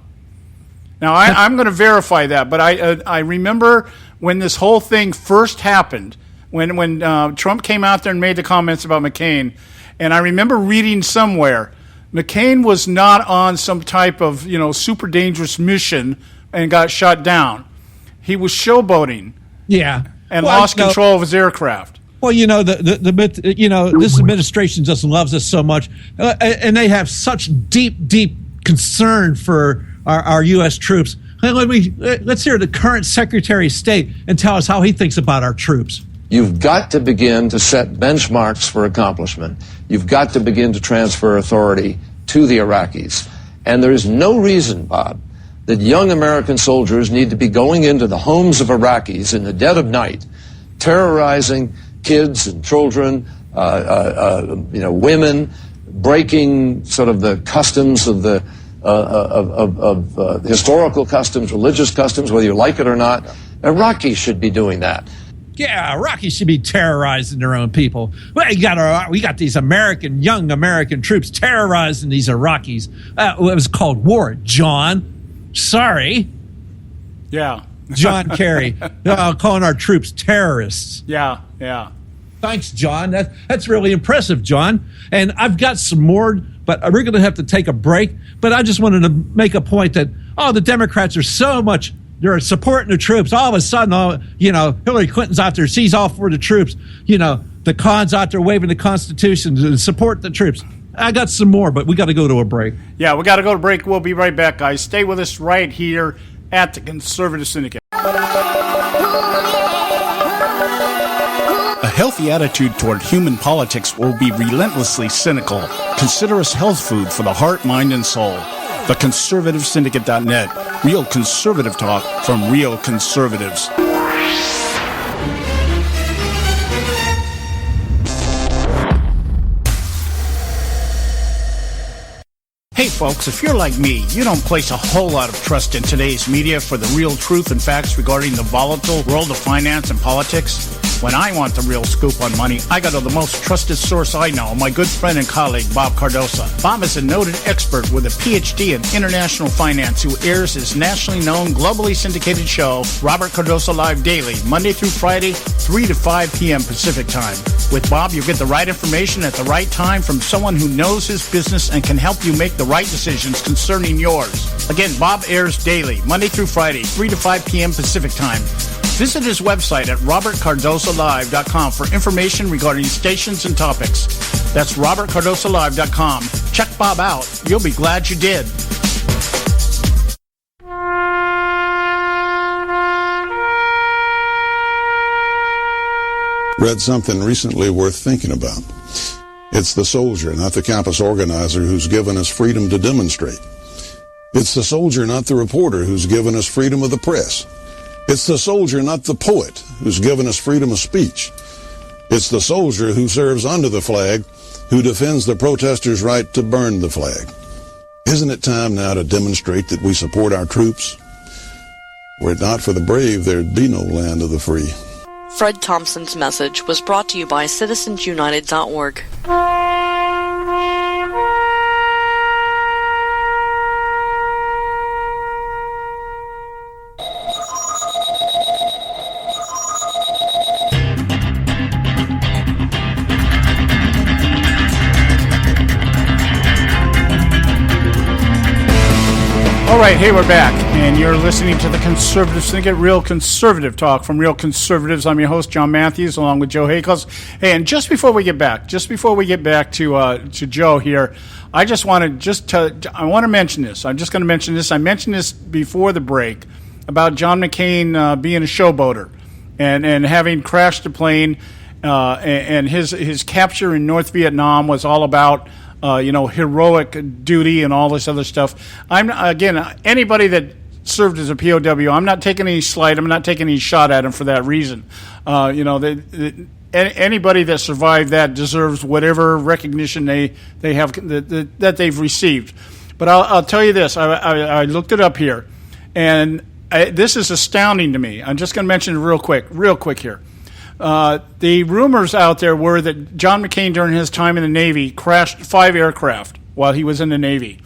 Now, I'm going to verify that, but I remember when this whole thing first happened, when Trump came out there and made the comments about McCain, and I remember reading somewhere, McCain was not on some type of, super dangerous mission and got shot down. He was showboating. Yeah. And lost control of his aircraft. Well, this administration just loves us so much, and they have such deep concern for our U.S. troops. Let's hear the current Secretary of State and tell us how he thinks about our troops. You've got to begin to set benchmarks for accomplishment. You've got to begin to transfer authority to the Iraqis. And there is no reason, Bob, that young American soldiers need to be going into the homes of Iraqis in the dead of night, terrorizing kids and children, women, breaking sort of the customs of the historical customs, religious customs, whether you like it or not. Iraqis should be doing that. Yeah, Iraqis should be terrorizing their own people. We got these young American troops terrorizing these Iraqis. It was called war, John. Sorry. Yeah. John Kerry, calling our troops terrorists. Yeah. Thanks, John. That's really impressive, John. And I've got some more, but we're going to have to take a break. But I just wanted to make a point that, the Democrats are so much, they're supporting the troops. All of a sudden, Hillary Clinton's out there. She's all for the troops. The cons out there waving the Constitution to support the troops. I got some more, but we got to go to a break. Yeah, we got to go to break. We'll be right back, guys. Stay with us right here at the Conservative Syndicate. A healthy attitude toward human politics will be relentlessly cynical. Consider us health food for the heart, mind, and soul. TheConservativeSyndicate.net. Real conservative talk from real conservatives. Hey folks, if you're like me, you don't place a whole lot of trust in today's media for the real truth and facts regarding the volatile world of finance and politics. When I want the real scoop on money, I go to the most trusted source I know, my good friend and colleague, Bob Cardoso. Bob is a noted expert with a PhD in international finance who airs his nationally known, globally syndicated show, Robert Cardoso Live Daily, Monday through Friday, 3 to 5 p.m. Pacific Time. With Bob, you get the right information at the right time from someone who knows his business and can help you make the right decisions concerning yours. Again, Bob airs daily, Monday through Friday, 3 to 5 p.m. Pacific Time. Visit his website at robertcardosolive.com for information regarding stations and topics. That's robertcardosolive.com. Check Bob out. You'll be glad you did. Read something recently worth thinking about. It's the soldier, not the campus organizer, who's given us freedom to demonstrate. It's the soldier, not the reporter, who's given us freedom of the press. It's the soldier, not the poet, who's given us freedom of speech. It's the soldier who serves under the flag, who defends the protesters' right to burn the flag. Isn't it time now to demonstrate that we support our troops? Were it not for the brave, there'd be no land of the free. Fred Thompson's message was brought to you by citizensunited.org. All right, hey, we're back, and you're listening to the Conservative Syndicate, real conservative talk from real conservatives. I'm your host, John Matthews, along with Joe Hakels. Hey, and just before we get back to Joe here, I want to mention this. I'm just going to mention this. I mentioned this before the break about John McCain being a showboater and having crashed a plane, and his capture in North Vietnam was all about heroic duty and all this other stuff. Anybody that served as a POW, I'm not taking any slight. I'm not taking any shot at him for that reason. Anybody that survived that deserves whatever recognition they have that they've received. But I'll tell you this. I looked it up here, and this is astounding to me. I'm just going to mention it real quick here. The rumors out there were that John McCain, during his time in the Navy, crashed 5 aircraft while he was in the Navy.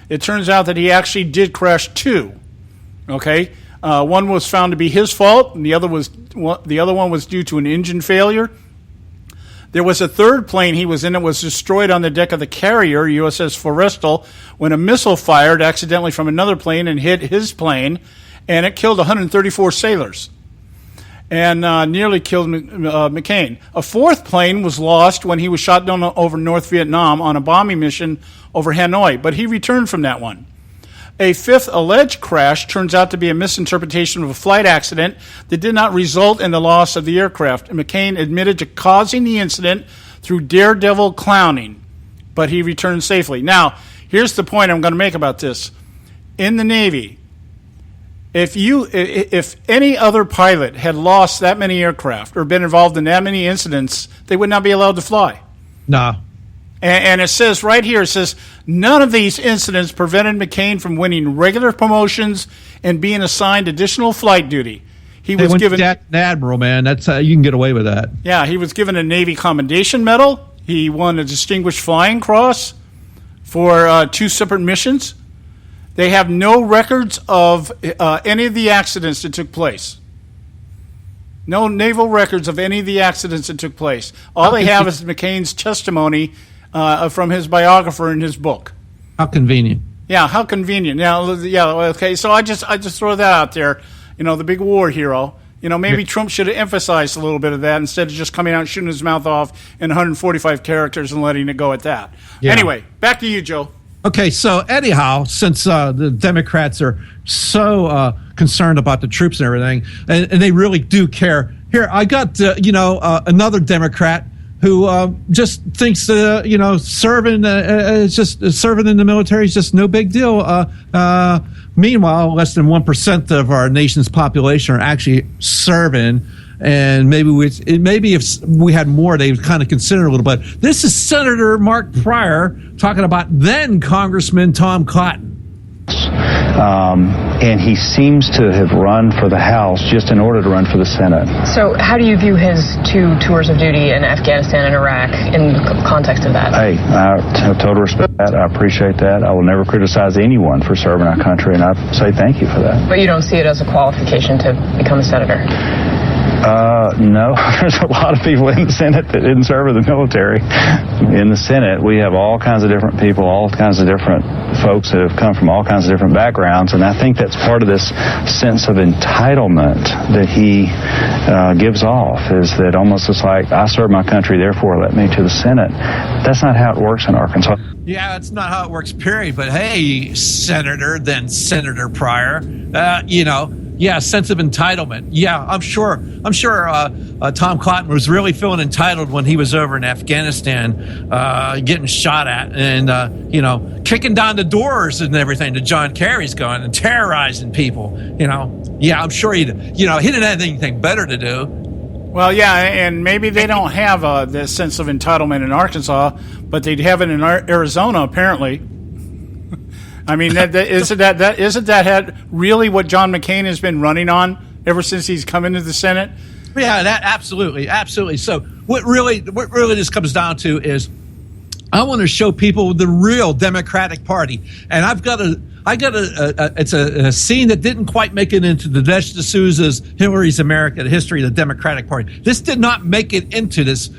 It turns out that he actually did crash 2. Okay, one was found to be his fault, and the other one was due to an engine failure. There was a third plane he was in that was destroyed on the deck of the carrier USS Forrestal when a missile fired accidentally from another plane and hit his plane, and it killed 134 sailors. And nearly killed McCain. A fourth plane was lost when he was shot down over North Vietnam on a bombing mission over Hanoi, but he returned from that one. A fifth alleged crash turns out to be a misinterpretation of a flight accident that did not result in the loss of the aircraft. And McCain admitted to causing the incident through daredevil clowning, but he returned safely. Now, here's the point I'm going to make about this. In the Navy, if any other pilot had lost that many aircraft or been involved in that many incidents, they would not be allowed to fly. No. And it says right here, it says, none of these incidents prevented McCain from winning regular promotions and being assigned additional flight duty. He was given an admiral, man. That's you can get away with that. Yeah, he was given a Navy Commendation Medal. He won a Distinguished Flying Cross for 2 separate missions. They have no records of any of the accidents that took place. No naval records of any of the accidents that took place. All they have is McCain's testimony from his biographer in his book. How convenient. Yeah, how convenient. Okay. So I just throw that out there. The big war hero. Maybe Trump should have emphasized a little bit of that instead of just coming out and shooting his mouth off in 145 characters and letting it go at that. Yeah. Anyway, back to you, Joe. Okay, so anyhow, since the Democrats are so concerned about the troops and everything, and they really do care, here I got another Democrat who just thinks serving in the military is just no big deal. Meanwhile, less than 1% of our nation's population are actually serving. And maybe if we had more, they would kind of consider a little bit. This is Senator Mark Pryor talking about then Congressman Tom Cotton. And he seems to have run for the House just in order to run for the Senate. So how do you view his 2 tours of duty in Afghanistan and Iraq in the context of that? Hey, I have total respect for that. I appreciate that. I will never criticize anyone for serving our country, and I say thank you for that. But you don't see it as a qualification to become a senator? No, there's a lot of people in the Senate that didn't serve in the military. In the Senate, we have all kinds of different people, all kinds of different folks that have come from all kinds of different backgrounds, and I think that's part of this sense of entitlement that he gives off, is that almost it's like, I serve my country, therefore let me to the Senate. That's not how it works in Arkansas. Yeah, that's not how it works, period. But hey, Senator Pryor, yeah, sense of entitlement. Yeah, I'm sure Tom Cotton was really feeling entitled when he was over in Afghanistan, getting shot at and, kicking down the doors and everything that John Kerry's going and terrorizing people, Yeah, I'm sure he didn't have anything better to do. Well, yeah, and maybe they don't have this sense of entitlement in Arkansas, but they'd have it in Arizona, apparently. I mean, isn't that really what John McCain has been running on ever since he's come into the Senate? Yeah, that absolutely. So what really this comes down to is I want to show people the real Democratic Party, and it's a scene that didn't quite make it into the Desh D'Souza's Hillary's America, the history of the Democratic Party. This did not make it into this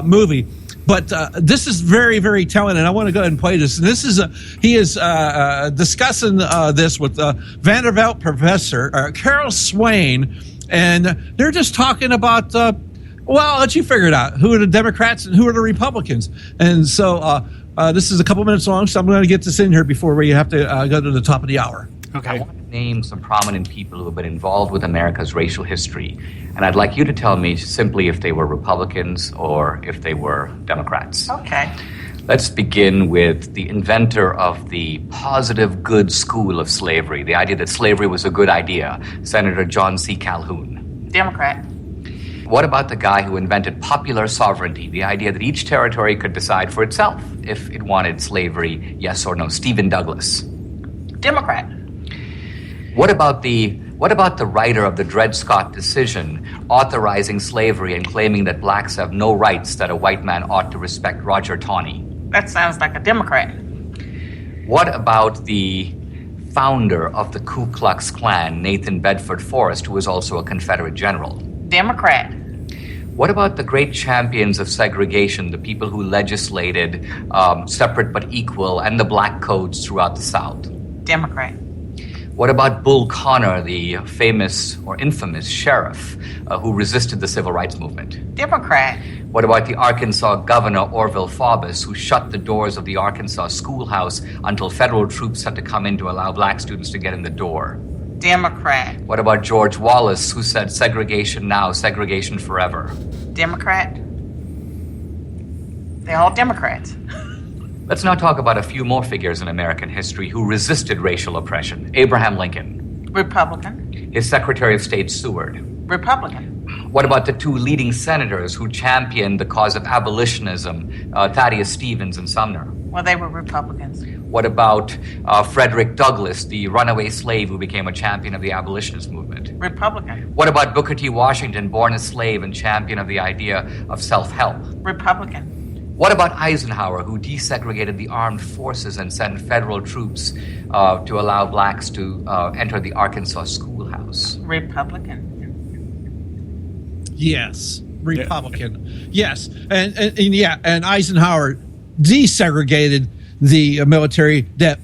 movie. But this is very, very telling, and I want to go ahead and play this. And he is discussing this with Vanderbilt professor Carol Swain, and they're just talking about, I'll let you figure it out. Who are the Democrats and who are the Republicans? And so this is a couple minutes long, so I'm going to get this in here before we have to go to the top of the hour. Okay. I want to name some prominent people who have been involved with America's racial history. And I'd like you to tell me simply if they were Republicans or if they were Democrats. Okay. Let's begin with the inventor of the positive good school of slavery, the idea that slavery was a good idea, Senator John C. Calhoun. Democrat. What about the guy who invented popular sovereignty, the idea that each territory could decide for itself if it wanted slavery, yes or no? Stephen Douglas. Democrat. What about the writer of the Dred Scott decision authorizing slavery and claiming that blacks have no rights, that a white man ought to respect, Roger Taney? That sounds like a Democrat. What about the founder of the Ku Klux Klan, Nathan Bedford Forrest, who was also a Confederate general? Democrat. What about the great champions of segregation, the people who legislated separate but equal and the black codes throughout the South? Democrat. What about Bull Connor, the famous or infamous sheriff who resisted the civil rights movement? Democrat. What about the Arkansas governor, Orville Faubus, who shut the doors of the Arkansas schoolhouse until federal troops had to come in to allow black students to get in the door? Democrat. What about George Wallace, who said segregation now, segregation forever? Democrat. They're all Democrats. Let's now talk about a few more figures in American history who resisted racial oppression. Abraham Lincoln. Republican. His Secretary of State, Seward. Republican. What about the 2 leading senators who championed the cause of abolitionism, Thaddeus Stevens and Sumner? Well, they were Republicans. What about Frederick Douglass, the runaway slave who became a champion of the abolitionist movement? Republican. What about Booker T. Washington, born a slave and champion of the idea of self-help? Republican. What about Eisenhower, who desegregated the armed forces and sent federal troops to allow blacks to enter the Arkansas schoolhouse? Republican. Yes, Republican. Yes, and Eisenhower desegregated the military. That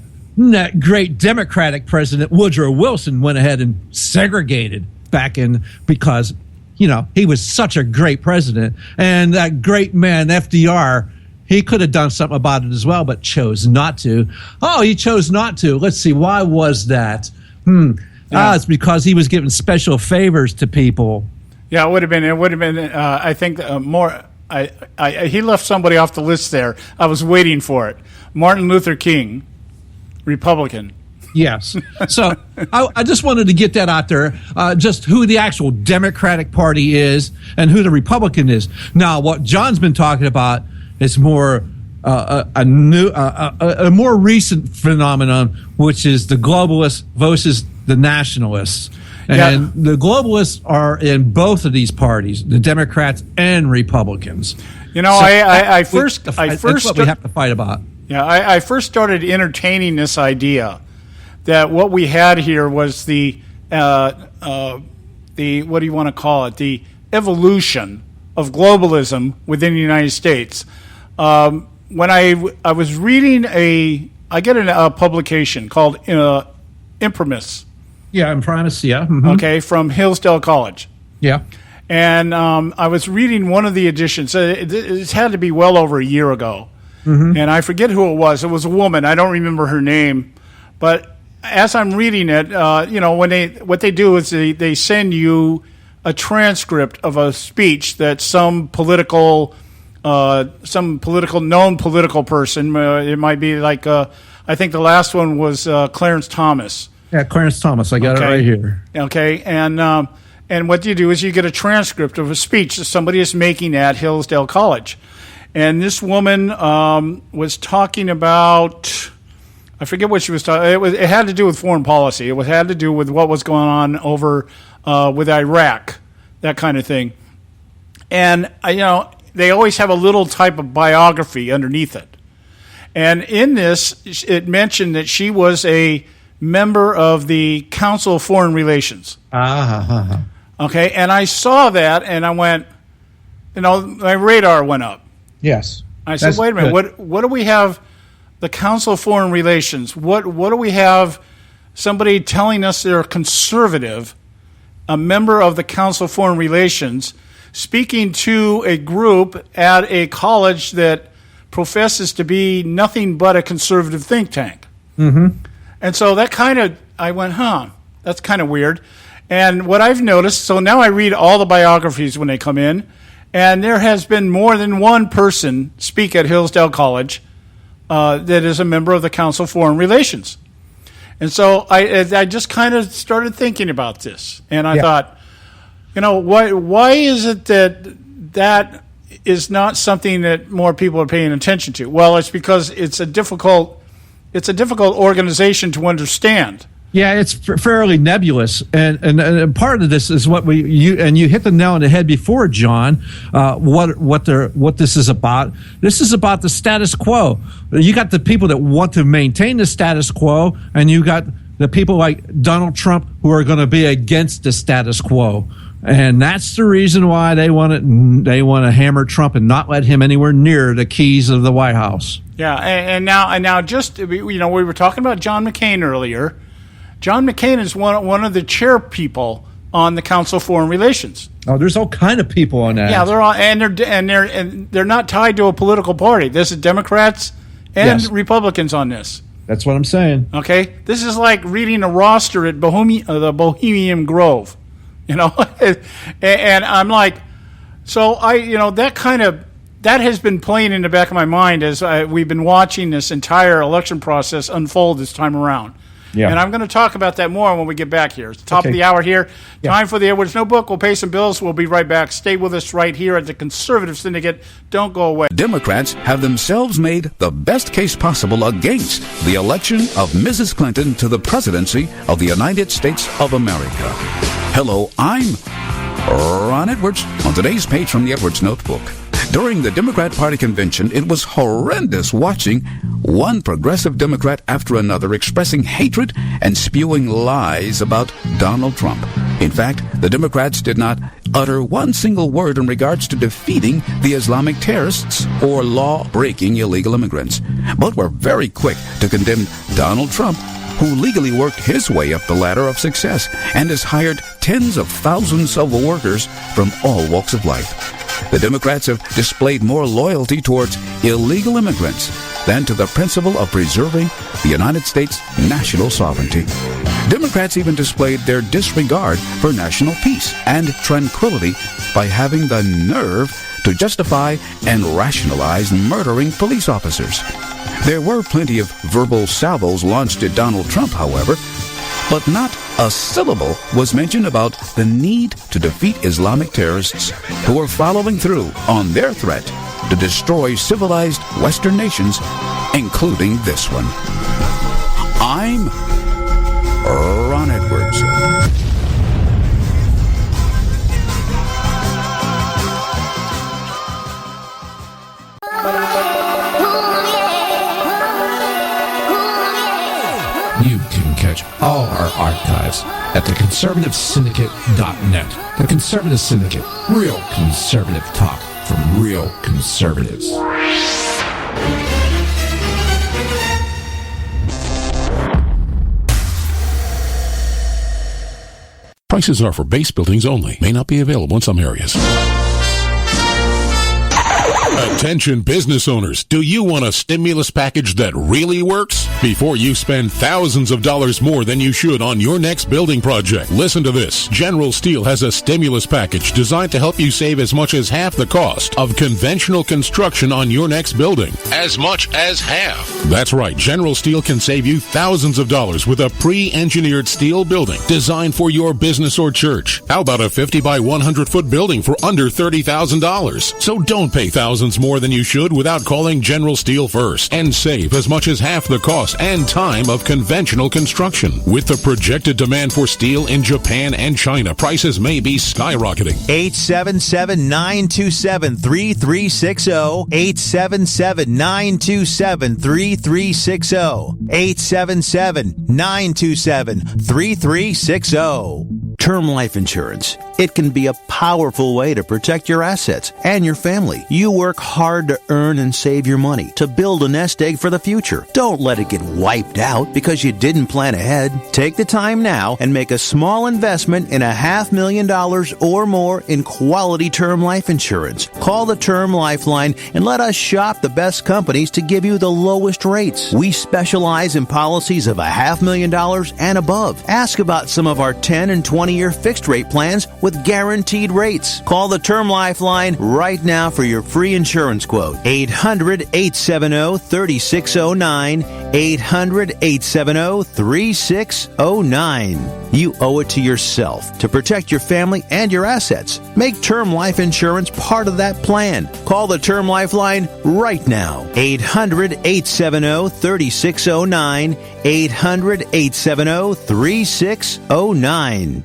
great Democratic president Woodrow Wilson went ahead and segregated back in, because he was such a great president, and that great man FDR, he could have done something about it as well, but chose not to. Oh, he chose not to. Let's see, why was that? It's because he was giving special favors to people. Yeah, it would have been. I think more. He left somebody off the list there. I was waiting for it. Martin Luther King, Republican. Yes. So I just wanted to get that out there, just who the actual Democratic Party is and who the Republican is. Now, what John's been talking about is more a more recent phenomenon, which is the globalists versus the nationalists. And the globalists are in both of these parties, the Democrats and Republicans. I first that's what we have to fight about. Yeah, I first started entertaining this idea that what we had here was the what do you want to call it? The evolution of globalism within the United States. When I was reading I get a publication called Imprimis. Yeah, Imprimis, yeah. Mm-hmm. Okay, from Hillsdale College. Yeah. And I was reading one of the editions. It had to be well over a year ago. Mm-hmm. And I forget who it was. It was a woman. I don't remember her name. But as I'm reading it, what they do is they send you a transcript of a speech that some known political person, it might be like, I think the last one was Clarence Thomas. Yeah, Clarence Thomas. I got it right here. Okay, and what you do is you get a transcript of a speech that somebody is making at Hillsdale College. And this woman was talking about, I forget what she was talking. It had to do with foreign policy. It had to do with what was going on over with Iraq, that kind of thing. And they always have a little type of biography underneath it. And in this, it mentioned that she was a member of the Council of Foreign Relations. Okay, and I saw that, and I went, my radar went up. Yes. I said, wait a minute, what do we have, the Council of Foreign Relations, what do we have, somebody telling us they're conservative, a member of the Council of Foreign Relations, speaking to a group at a college that professes to be nothing but a conservative think tank. Mm-hmm. And so that I went, that's kind of weird. And what I've noticed, so now I read all the biographies when they come in, and there has been more than one person speak at Hillsdale College that is a member of the Council of Foreign Relations. And so I just kind of started thinking about this. And I thought, why is it that is not something that more people are paying attention to? Well, it's because it's a difficult organization to understand. Yeah, it's fairly nebulous, and part of this is what you hit the nail on the head before, John. What this is about? This is about the status quo. You got the people that want to maintain the status quo, and you got the people like Donald Trump who are going to be against the status quo. And that's the reason why they want to hammer Trump and not let him anywhere near the keys of the White House. Yeah, and now just we were talking about John McCain earlier. John McCain is one of the chair people on the Council of Foreign Relations. Oh, there's all kind of people on that. Yeah, they're all they're not tied to a political party. This is Democrats and Republicans on this. That's what I'm saying. Okay, this is like reading a roster at the Bohemian Grove. And I'm like, so that has been playing in the back of my mind as we've been watching this entire election process unfold this time around. Yeah. And I'm going to talk about that more when we get back here. It's the top of Okay. the hour here. Yeah. Time for the Edwards Notebook. We'll pay some bills. We'll be right back. Stay with us right here at the Conservative Syndicate. Don't go away. Democrats have themselves made the best case possible against the election of Mrs. Clinton to the presidency of the United States of America. Hello, I'm Ron Edwards. On today's page from the Edwards Notebook, during the Democrat Party convention, it was horrendous watching one progressive Democrat after another expressing hatred and spewing lies about Donald Trump. In fact, the Democrats did not utter one single word in regards to defeating the Islamic terrorists or law-breaking illegal immigrants, but were very quick to condemn Donald Trump, who legally worked his way up the ladder of success and has hired tens of thousands of workers from all walks of life. The Democrats have displayed more loyalty towards illegal immigrants than to the principle of preserving the United States' national sovereignty. Democrats even displayed their disregard for national peace and tranquility by having the nerve to justify and rationalize murdering police officers. There were plenty of verbal salvos launched at Donald Trump, however, but not a syllable was mentioned about the need to defeat Islamic terrorists who are following through on their threat to destroy civilized Western nations, including this one. I'm Ron Edwards. You can catch all our archives at theconservativesyndicate.net. The Conservative Syndicate. Real conservative talk from real conservatives. Prices are for base buildings only. May not be available in some areas. Attention business owners, do you want a stimulus package that really works? Before you spend thousands of dollars more than you should on your next building project, listen to this. General Steel has a stimulus package designed to help you save as much as half the cost of conventional construction on your next building. As much as half. That's right, General Steel can save you thousands of dollars with a pre-engineered steel building designed for your business or church. How about a 50 by 100 foot building for under $30,000? So don't pay thousands more than you should without calling General Steel first and save as much as half the cost and time of conventional construction. With the projected demand for steel in Japan and China, prices may be skyrocketing. 877-927-3360. 877-927-3360. 877-927-3360. Term life insurance. It can be a powerful way to protect your assets and your family. You work hard to earn and save your money to build a nest egg for the future. Don't let it get wiped out because you didn't plan ahead. Take the time now and make a small investment in $500,000 or more in quality term life insurance. Call the Term Lifeline and let us shop the best companies to give you the lowest rates. We specialize in policies of $500,000 and above. Ask about some of our 10 and 20-year fixed rate plans with guaranteed rates. Call the Term Lifeline right now for your free insurance quote. 800-870-3609. 800-870-3609. You owe it to yourself to protect your family and your assets. Make term life insurance part of that plan. Call the Term Lifeline right now. 800-870-3609. 800-870-3609.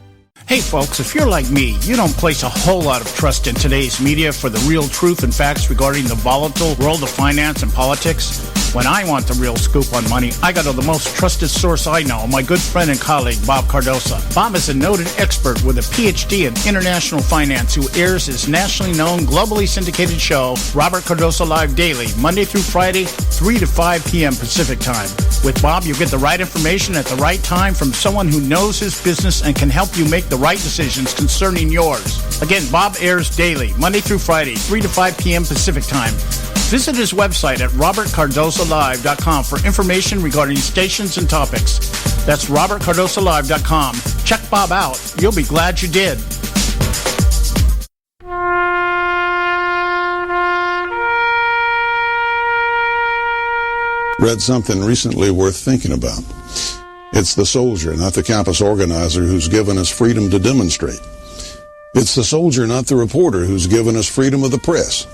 Hey folks, if you're like me, you don't place a whole lot of trust in today's media for the real truth and facts regarding the volatile world of finance and politics. When I want the real scoop on money, I go to the most trusted source I know, my good friend and colleague, Bob Cardosa. Bob is a noted expert with a PhD in international finance who airs his nationally known, globally syndicated show, Robert Cardosa Live Daily, Monday through Friday, 3 to 5 p.m. Pacific Time. With Bob, you get the right information at the right time from someone who knows his business and can help you make the right decisions concerning yours. Again, Bob airs daily, Monday through Friday, 3 to 5 p.m. Pacific Time. Visit his website at robertcardosalive.com for information regarding stations and topics. That's robertcardosalive.com. Check Bob out. You'll be glad you did. Read something recently worth thinking about. It's the soldier, not the campus organizer, who's given us freedom to demonstrate. It's the soldier, not the reporter, who's given us freedom of the press.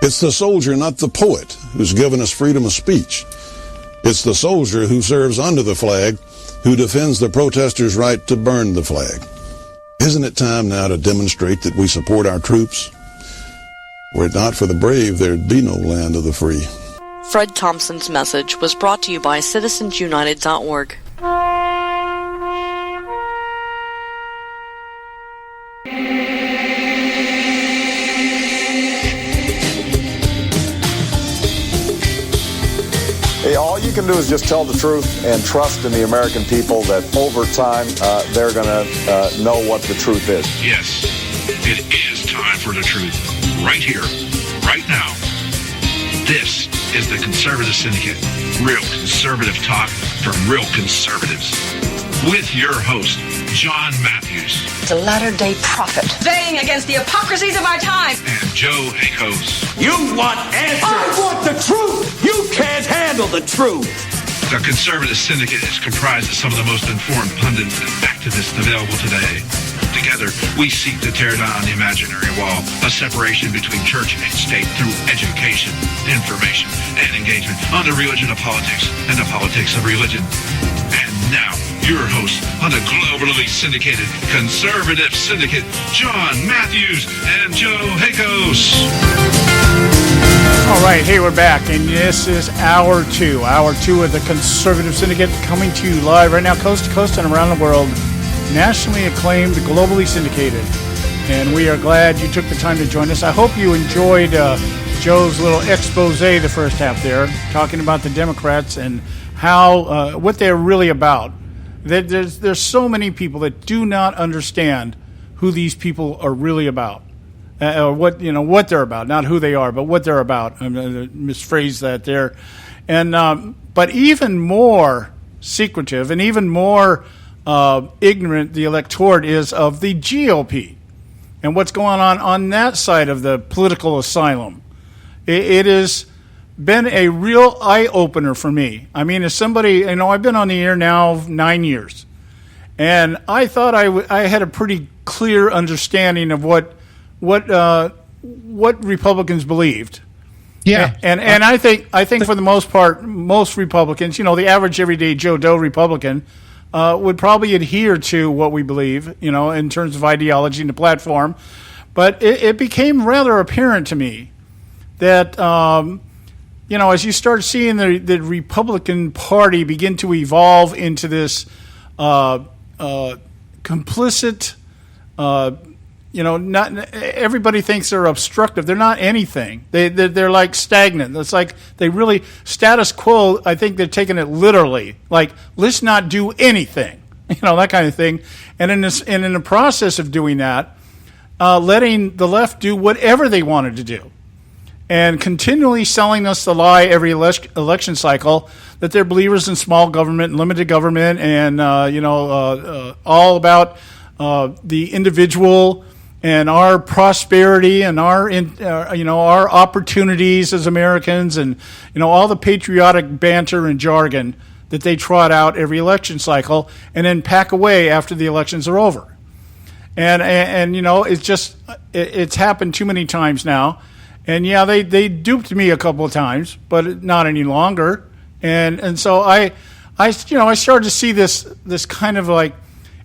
It's the soldier, not the poet, who's given us freedom of speech. It's the soldier who serves under the flag, who defends the protesters' right to burn the flag. Isn't it time now to demonstrate that we support our troops? Were it not for the brave, there'd be no land of the free. Fred Thompson's message was brought to you by citizensunited.org. Hey, all you can do is just tell the truth and trust in the American people that over time they're going to know what the truth is. Yes, it is time for the truth. Right here, right now. This is the Conservative Syndicate. Real conservative talk from real conservatives. With your host, John Matthews. It's a latter-day prophet. Baying against the hypocrisies of our time. And Joe Hakos. You want answers. I want the truth. You can't handle the truth. The Conservative Syndicate is comprised of some of the most informed pundits and activists available today. Together, we seek to tear down the imaginary wall of separation between church and state through education, information, and engagement on the religion of politics and the politics of religion. And now, your host on the globally syndicated Conservative Syndicate, John Matthews and Joe Hakos. All right, hey, we're back, and this is hour two of the Conservative Syndicate, coming to you live right now, coast to coast and around the world, nationally acclaimed, globally syndicated, and we are glad you took the time to join us. I hope you enjoyed Joe's little expose the first half there, talking about the Democrats and how what they're really about. There's so many people that do not understand who these people are really about. Or what they're about, not who they are, but what they're about. I'm going to misphrase that there, and but even more secretive and even more ignorant the electorate is of the GOP and what's going on that side of the political asylum. It has been a real eye opener for me. I mean, as somebody, I've been on the air now 9 years, and I thought I had a pretty clear understanding of what Republicans believed. Yeah. And I think for the most part, most Republicans, the average everyday Joe Doe Republican, would probably adhere to what we believe, in terms of ideology and the platform. But it became rather apparent to me that, as you start seeing the Republican Party begin to evolve into this complicit, not everybody thinks they're obstructive. They're not anything. They're like stagnant. It's like they really status quo. I think they're taking it literally. Like, let's not do anything. That kind of thing. And in the process of doing that, letting the left do whatever they wanted to do, and continually selling us the lie every election cycle that they're believers in small government and limited government, and all about the individual and our prosperity and our opportunities as Americans, and all the patriotic banter and jargon that they trot out every election cycle, and then pack away after the elections are over. And it's happened too many times now. And yeah, they duped me a couple of times, but not any longer. And so I started to see this kind of like,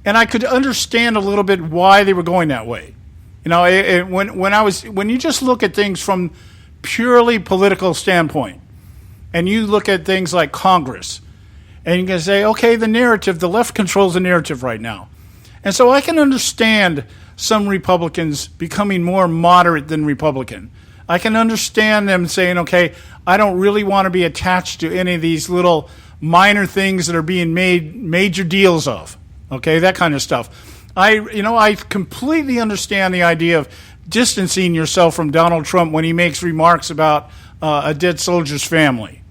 and I could understand a little bit why they were going that way. When you just look at things from purely political standpoint, and you look at things like Congress, and you can say, okay, the left controls the narrative right now. And so I can understand some Republicans becoming more moderate than Republican. I can understand them saying, okay, I don't really want to be attached to any of these little minor things that are being made major deals of. Okay, that kind of stuff. I completely understand the idea of distancing yourself from Donald Trump when he makes remarks about a dead soldier's family.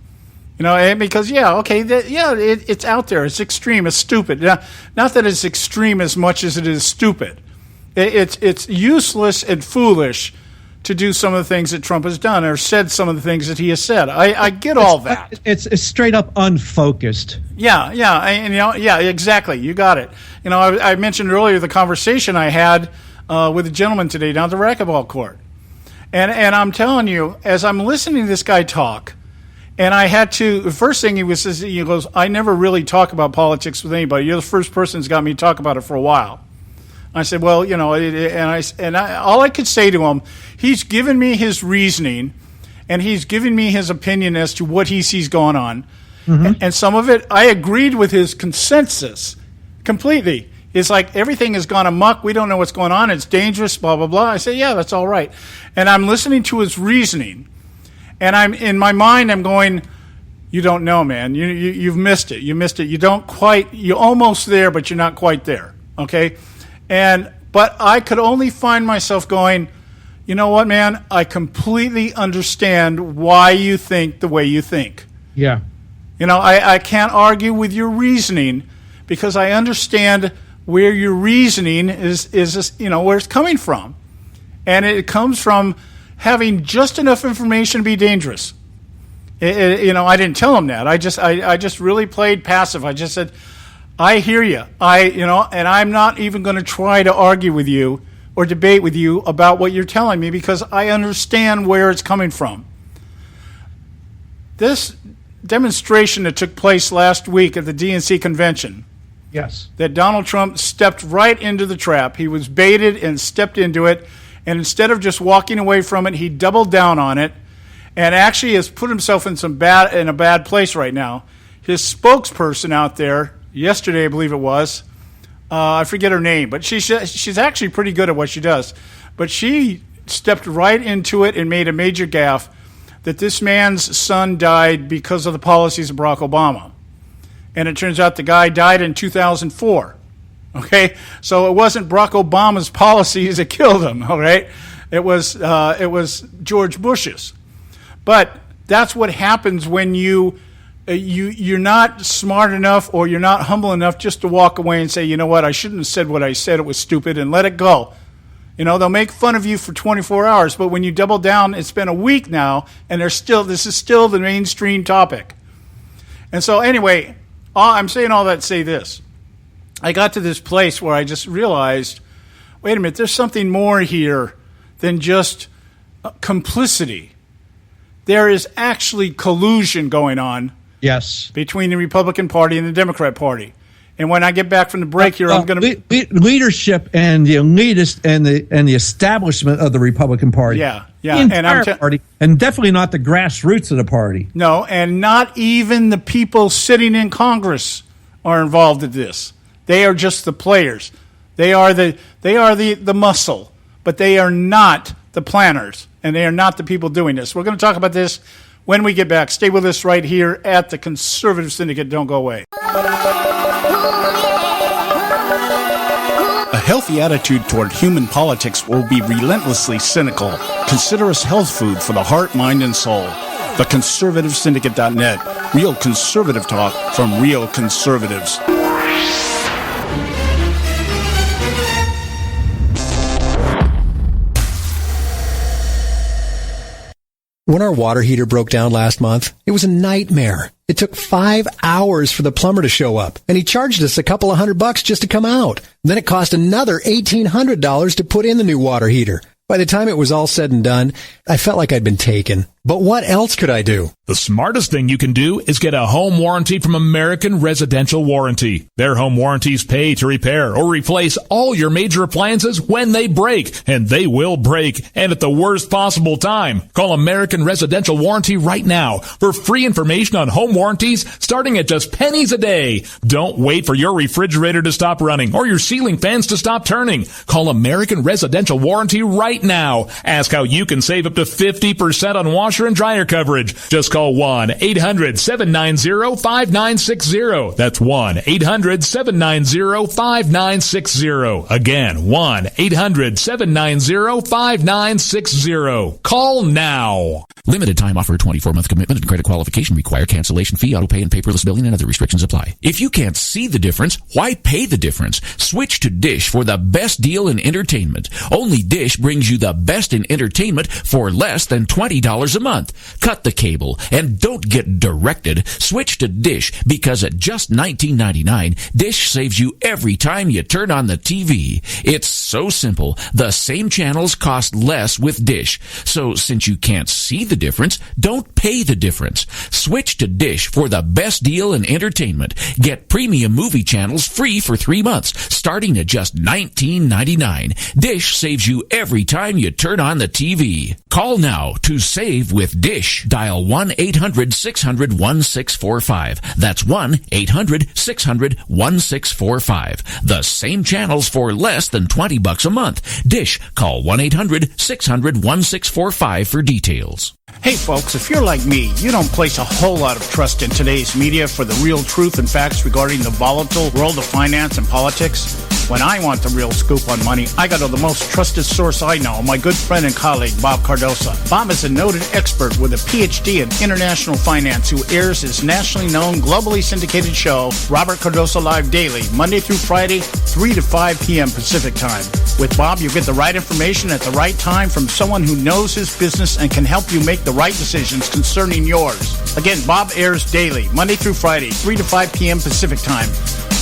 Because it's out there. It's extreme. It's stupid. Not that it's extreme as much as it is stupid. It's useless and foolish to do some of the things that Trump has done or said some of the things that he has said. I get all that. It's straight up unfocused. Yeah, exactly. You got it. I mentioned earlier the conversation I had with a gentleman today down at the racquetball court. And I'm telling you, as I'm listening to this guy talk, and I had to, the first thing he goes, I never really talk about politics with anybody. You're the first person that's got me to talk about it for a while. I said, well, all I could say to him, he's given me his reasoning, and he's given me his opinion as to what he sees going on. Mm-hmm. And some of it, I agreed with his consensus completely. It's like everything has gone amok. We don't know what's going on. It's dangerous, blah, blah, blah. I say, yeah, that's all right. And I'm listening to his reasoning. And I'm in my mind, I'm going, you don't know, man. You've missed it. You missed it. You're almost there, but you're not quite there. Okay? But I could only find myself going, you know what, man? I completely understand why you think the way you think. Yeah. I can't argue with your reasoning because I understand where your reasoning is where it's coming from. And it comes from having just enough information to be dangerous. I didn't tell him that. I just really played passive. I just said, I hear you. And I'm not even going to try to argue with you or debate with you about what you're telling me because I understand where it's coming from. This demonstration that took place last week at the DNC convention, yes, that Donald Trump stepped right into the trap. He was baited and stepped into it. And instead of just walking away from it, he doubled down on it and actually has put himself in a bad place right now. His spokesperson out there, yesterday I believe it was, I forget her name, but she's actually pretty good at what she does. But she stepped right into it and made a major gaffe that this man's son died because of the policies of Barack Obama. And it turns out the guy died in 2004. Okay, so it wasn't Barack Obama's policies that killed him. All right, it was George Bush's. But that's what happens when you're not smart enough or you're not humble enough just to walk away and say, you know what, I shouldn't have said what I said. It was stupid, and let it go. They'll make fun of you for 24 hours, but when you double down, it's been a week now, and this is still the mainstream topic. And so anyway, I'm saying all that to say this. I got to this place where I just realized, wait a minute, there's something more here than just complicity. There is actually collusion going on. Yes. Between the Republican Party and the Democrat Party. And when I get back from the break here, I'm going to leadership and the elitist and the establishment of the Republican Party. Yeah. The entire party, and definitely not the grassroots of the party. No, and not even the people sitting in Congress are involved in this. They are just the players. They are the muscle, but they are not the planners, and they are not the people doing this. We're going to talk about this when we get back. Stay with us right here at the Conservative Syndicate. Don't go away. A healthy attitude toward human politics will be relentlessly cynical. Consider us health food for the heart, mind, and soul. TheConservativeSyndicate.net. Real conservative talk from real conservatives. When our water heater broke down last month, it was a nightmare. It took 5 hours for the plumber to show up, and he charged us a couple of $100 just to come out. Then it cost another $1,800 to put in the new water heater. By the time it was all said and done, I felt like I'd been taken. But what else could I do? The smartest thing you can do is get a home warranty from American Residential Warranty. Their home warranties pay to repair or replace all your major appliances when they break, and they will break, and at the worst possible time. Call American Residential Warranty right now for free information on home warranties starting at just pennies a day. Don't wait for your refrigerator to stop running or your ceiling fans to stop turning. Call American Residential Warranty right now. Ask how you can save up to 50% on washer and dryer coverage. Just call 1-800-790-5960. That's 1-800-790-5960. Again, 1-800-790-5960. Call now. Limited time offer, 24-month commitment and credit qualification require cancellation fee, auto pay, and paperless billing, and other restrictions apply. If you can't see the difference, why pay the difference? Switch to Dish for the best deal in entertainment. Only Dish brings you the best in entertainment for less than $20 a month. Cut the cable and don't get directed. Switch to Dish because at just $19.99, Dish saves you every time you turn on the TV. It's so simple. The same channels cost less with Dish. So since you can't see the difference, don't pay the difference. Switch to Dish for the best deal in entertainment. Get premium movie channels free for 3 months, starting at just $19.99. Dish saves you every time you turn on the TV. Call now to save with Dish. Dial 1-800-600-1645. That's 1-800-600-1645. The same channels for less than $20 a month. Dish. Call 1-800-600-1645 for details. Hey folks, if you're like me, you don't place a whole lot of trust in today's media for the real truth and facts regarding the volatile world of finance and politics. When I want the real scoop on money, I go to the most trusted source I know, my good friend and colleague, Bob Cardoso. Bob is a noted expert with a PhD in international finance who airs his nationally known, globally syndicated show, Robert Cardoso Live Daily, Monday through Friday, 3 to 5 p.m. Pacific Time. With Bob, you get the right information at the right time from someone who knows his business and can help you make the right decisions concerning yours. Again, Bob airs daily, Monday through Friday, 3 to 5 p.m. Pacific Time.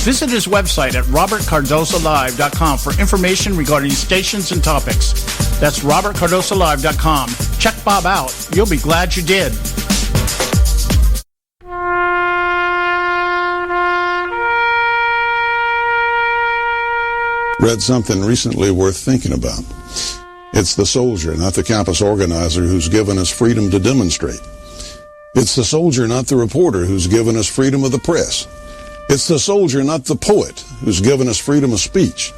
Visit his website at robertcardosolive.com for information regarding stations and topics. That's robertcardosolive.com. Check Bob out. You'll be glad you did. Read something recently worth thinking about. It's the soldier, not the campus organizer, who's given us freedom to demonstrate. It's the soldier, not the reporter, who's given us freedom of the press. It's the soldier, not the poet, who's given us freedom of speech.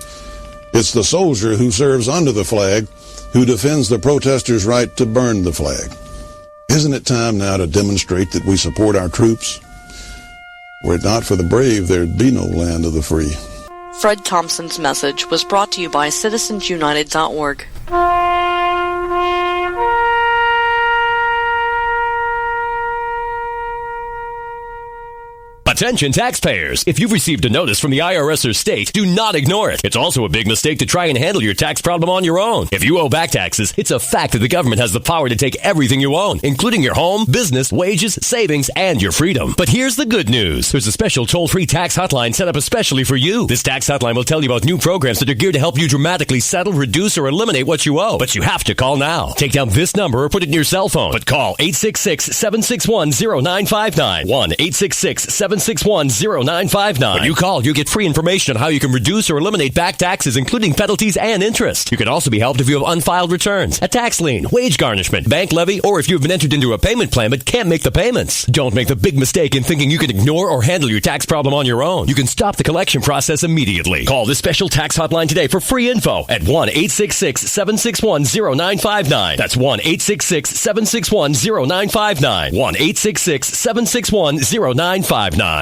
It's the soldier who serves under the flag, who defends the protesters' right to burn the flag. Isn't it time now to demonstrate that we support our troops? Were it not for the brave, there'd be no land of the free. Fred Thompson's message was brought to you by citizensunited.org. Attention taxpayers! If you've received a notice from the IRS or state, do not ignore it. It's also a big mistake to try and handle your tax problem on your own. If you owe back taxes, it's a fact that the government has the power to take everything you own, including your home, business, wages, savings, and your freedom. But here's the good news. There's a special toll-free tax hotline set up especially for you. This tax hotline will tell you about new programs that are geared to help you dramatically settle, reduce, or eliminate what you owe. But you have to call now. Take down this number or put it in your cell phone. But call 866-761-0959. 1-866-761-0959. When you call, you get free information on how you can reduce or eliminate back taxes, including penalties and interest. You can also be helped if you have unfiled returns, a tax lien, wage garnishment, bank levy, or if you've been entered into a payment plan but can't make the payments. Don't make the big mistake in thinking you can ignore or handle your tax problem on your own. You can stop the collection process immediately. Call this special tax hotline today for free info at 1-866-761-0959. That's 1-866-761-0959. 1-866-761-0959.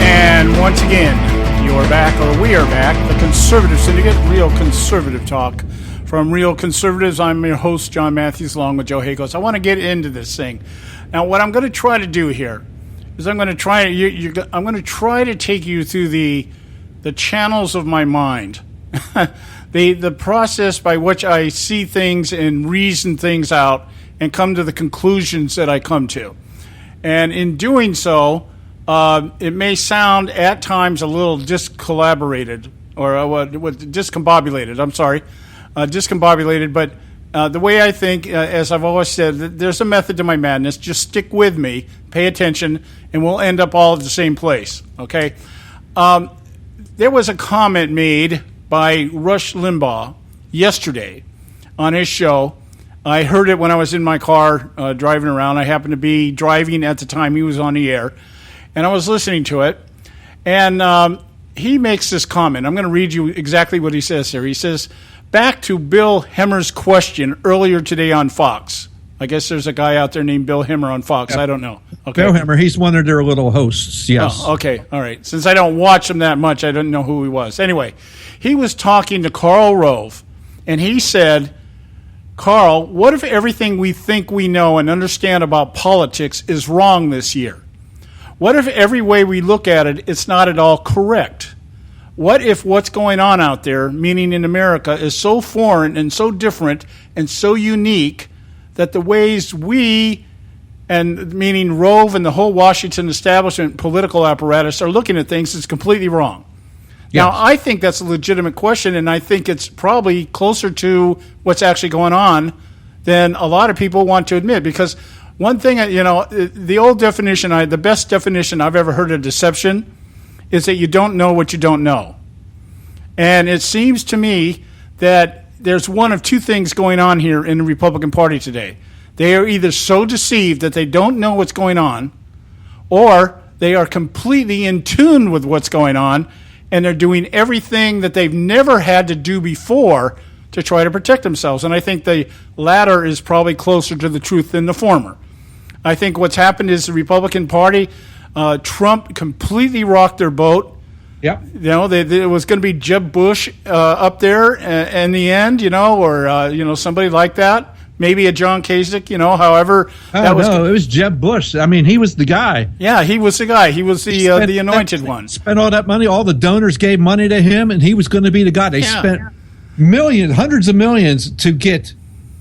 And once again, you are back, or we are back, the Conservative Syndicate, Real Conservative Talk. From Real Conservatives, I'm your host, John Matthews, along with Joe Hagos. I want to get into this thing. Now, what I'm going to try to do here is I'm going to try to take you through the channels of my mind, the process by which I see things and reason things out and come to the conclusions that I come to. And in doing so, it may sound at times a little discombobulated, but the way I think, as I've always said, there's a method to my madness. Just stick with me, pay attention, and we'll end up all at the same place, okay? There was a comment made by Rush Limbaugh yesterday on his show. I heard it when I was in my car driving around. I happened to be driving at the time he was on the air, and I was listening to it. And he makes this comment. I'm going to read you exactly what he says here. He says, back to Bill Hemmer's question earlier today on Fox. I guess there's a guy out there named Bill Hemmer on Fox. I don't know. Okay. Bill Hemmer, he's one of their little hosts, yes. Oh, okay, all right. Since I don't watch him that much, I didn't know who he was. Anyway, he was talking to Karl Rove, and he said, Karl, what if everything we think we know and understand about politics is wrong this year? What if every way we look at it, it's not at all correct? What if what's going on out there, meaning in America, is so foreign and so different and so unique that the ways we, and meaning Rove and the whole Washington establishment political apparatus, are looking at things is completely wrong? Yes. Now, I think that's a legitimate question, and I think it's probably closer to what's actually going on than a lot of people want to admit. Because one thing, the old definition, the best definition I've ever heard of deception is that you don't know what you don't know. And it seems to me that there's one of two things going on here in the Republican Party today. They are either so deceived that they don't know what's going on, or they are completely in tune with what's going on, and they're doing everything that they've never had to do before to try to protect themselves. And I think the latter is probably closer to the truth than the former. I think what's happened is the Republican Party, Trump completely rocked their boat. Yep. It was going to be Jeb Bush up there in the end, or somebody like that. Maybe a John Kasich, however. It was Jeb Bush. I mean, he was the guy. Yeah, he was the guy. He was the anointed one. Spent all that money. All the donors gave money to him, and he was going to be the guy. They spent millions, hundreds of millions to get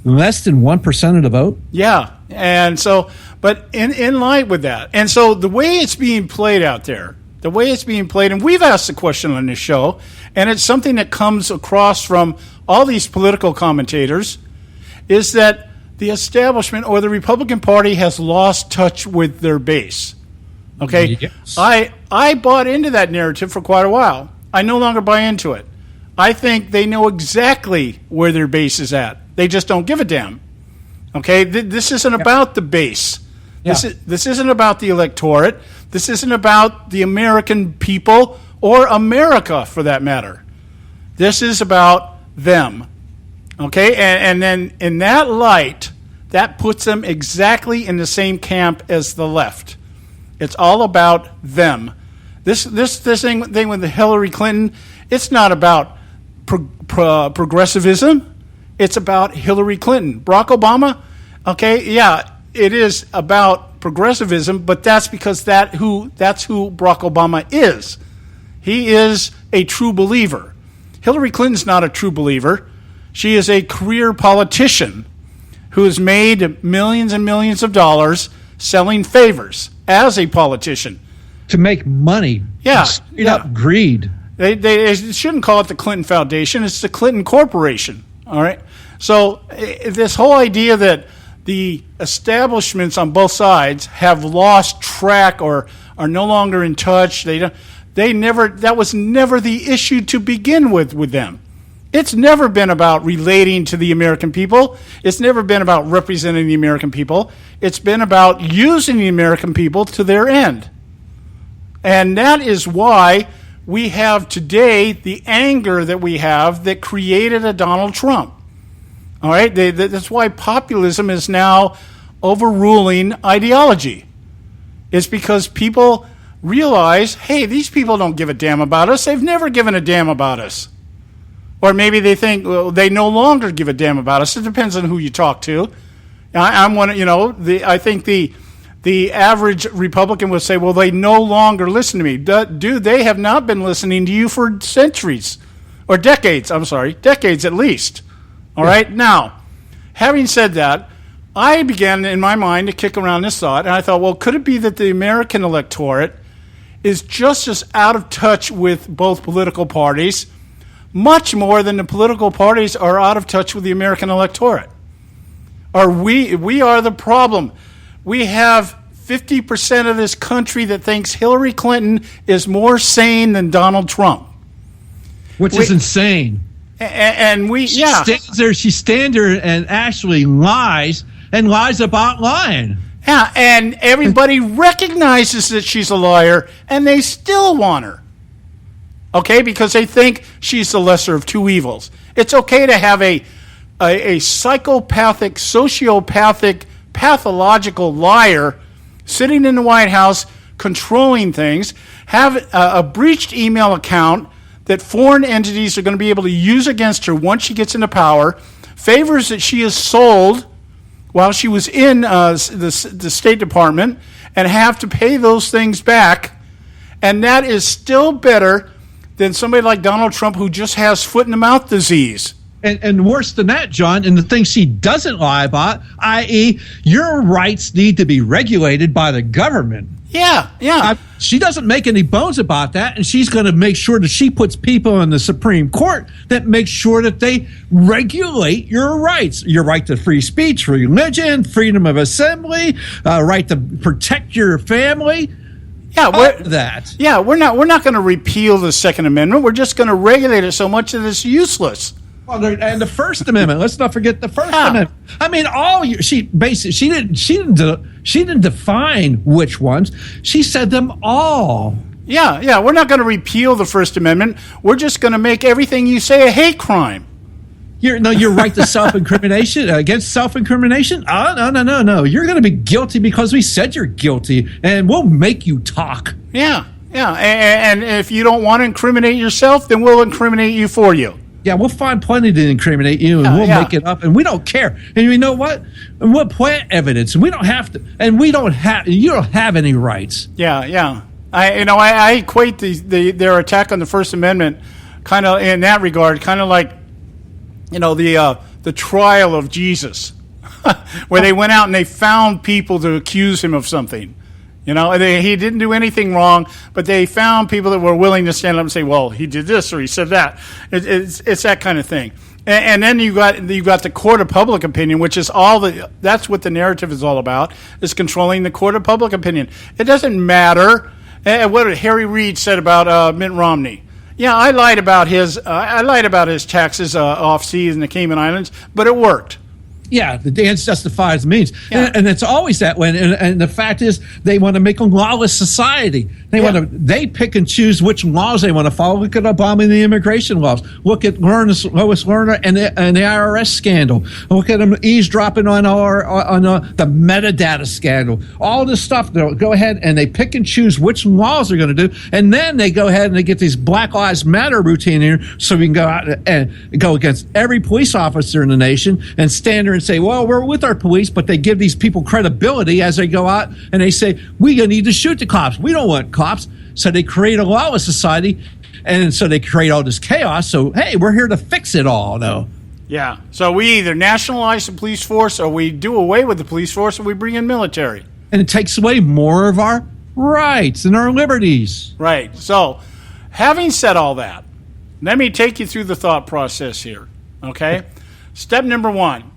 less than 1% of the vote. Yeah, and so, but in line with that, and so the way it's being played out there, and we've asked the question on this show, and it's something that comes across from all these political commentators, is that the establishment or the Republican Party has lost touch with their base. Okay? Yes. I bought into that narrative for quite a while. I no longer buy into it. I think they know exactly where their base is at. They just don't give a damn. Okay? This isn't about the base. Yeah. This isn't about the electorate. This isn't about the American people or America, for that matter. This is about them. Okay, and then in that light, that puts them exactly in the same camp as the left. It's all about them. This thing with Hillary Clinton, it's not about progressivism. It's about Hillary Clinton. Barack Obama, okay, yeah, it is about progressivism, but that's because that's who Barack Obama is. He is a true believer. Hillary Clinton's not a true believer. She is a career politician who has made millions and millions of dollars selling favors as a politician. To make money. Yeah. Up greed. They shouldn't call it the Clinton Foundation. It's the Clinton Corporation. All right? So this whole idea that the establishments on both sides have lost track or are no longer in touch, that was never the issue to begin with them. It's never been about relating to the American people. It's never been about representing the American people. It's been about using the American people to their end. And that is why we have today the anger that we have that created a Donald Trump. All right? That's why populism is now overruling ideology. It's because people realize, hey, these people don't give a damn about us. They've never given a damn about us. Or maybe they think they no longer give a damn about us. It depends on who you talk to. I think the average Republican would say, well, they no longer listen to me. Dude, they have not been listening to you for centuries. Or decades, decades at least. All right? Now, having said that, I began in my mind to kick around this thought, and I thought, well, could it be that the American electorate is just as out of touch with both political parties, much more than the political parties are out of touch with the American electorate? Or we are the problem. We have 50% of this country that thinks Hillary Clinton is more sane than Donald Trump. Which is insane. And she stands there and actually lies about lying. Yeah, and everybody recognizes that she's a liar, and they still want her. Okay, because they think she's the lesser of two evils. It's okay to have a a psychopathic, sociopathic, pathological liar sitting in the White House controlling things, have a breached email account that foreign entities are going to be able to use against her once she gets into power, favors that she has sold while she was in the State Department, and have to pay those things back. And that is still better than somebody like Donald Trump, who just has foot-in-the-mouth disease. And worse than that, John, and the thing she doesn't lie about, i.e., your rights need to be regulated by the government. Yeah. She doesn't make any bones about that, and she's going to make sure that she puts people in the Supreme Court that make sure that they regulate your rights. Your right to free speech, religion, freedom of assembly, right to protect your family. Yeah, we're not going to repeal the Second Amendment. We're just going to regulate it so much that it's useless. Well, and the First Amendment. Let's not forget the First Amendment. I mean, she didn't define which ones. She said them all. Yeah. We're not going to repeal the First Amendment. We're just going to make everything you say a hate crime. Your right to self-incrimination, against self-incrimination? Oh, no. You're going to be guilty because we said you're guilty, and we'll make you talk. Yeah. And if you don't want to incriminate yourself, then we'll incriminate you for you. Yeah, we'll find plenty to incriminate you, and we'll make it up, and we don't care. And you know what? And we'll plant evidence, and we don't have to, and you don't have any rights. Yeah. I equate their attack on the First Amendment kind of in that regard, kind of like, the trial of Jesus, where they went out and they found people to accuse him of something. He didn't do anything wrong, but they found people that were willing to stand up and say, well, he did this or he said that. It's that kind of thing. And then you got the court of public opinion, which is that's what the narrative is all about, is controlling the court of public opinion. It doesn't matter what Harry Reid said about Mitt Romney. Yeah, I lied about his taxes off seas in the Cayman Islands, but it worked. Yeah, the ends justifies the means, and it's always that way. And the fact is, they want to make a lawless society. They pick and choose which laws they want to follow. Look at Obama and the immigration laws. Look at Lois Lerner and the IRS scandal. Look at them eavesdropping on the metadata scandal. All this stuff. They'll go ahead and they pick and choose which laws they're going to do, and then they go ahead and they get these Black Lives Matter routine here, so we can go out and go against every police officer in the nation and stand there and say, well, we're with our police, but they give these people credibility as they go out and they say, we need to shoot the cops. We don't want cops. So they create a lawless society, and so they create all this chaos. So, hey, we're here to fix it all, though. Yeah. So we either nationalize the police force, or we do away with the police force, or we bring in military. And it takes away more of our rights and our liberties. Right. So, having said all that, let me take you through the thought process here, okay? Step number one.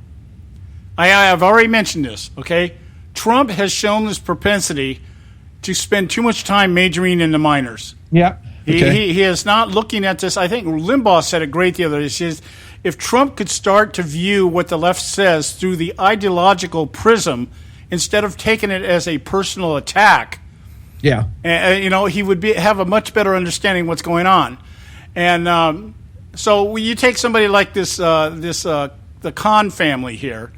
I've already mentioned this, okay? Trump has shown this propensity to spend too much time majoring in the minors. Yeah. Okay. He is not looking at this. I think Limbaugh said it great the other day. He says, if Trump could start to view what the left says through the ideological prism instead of taking it as a personal attack, he would have a much better understanding of what's going on. And so you take somebody like the Khan family here.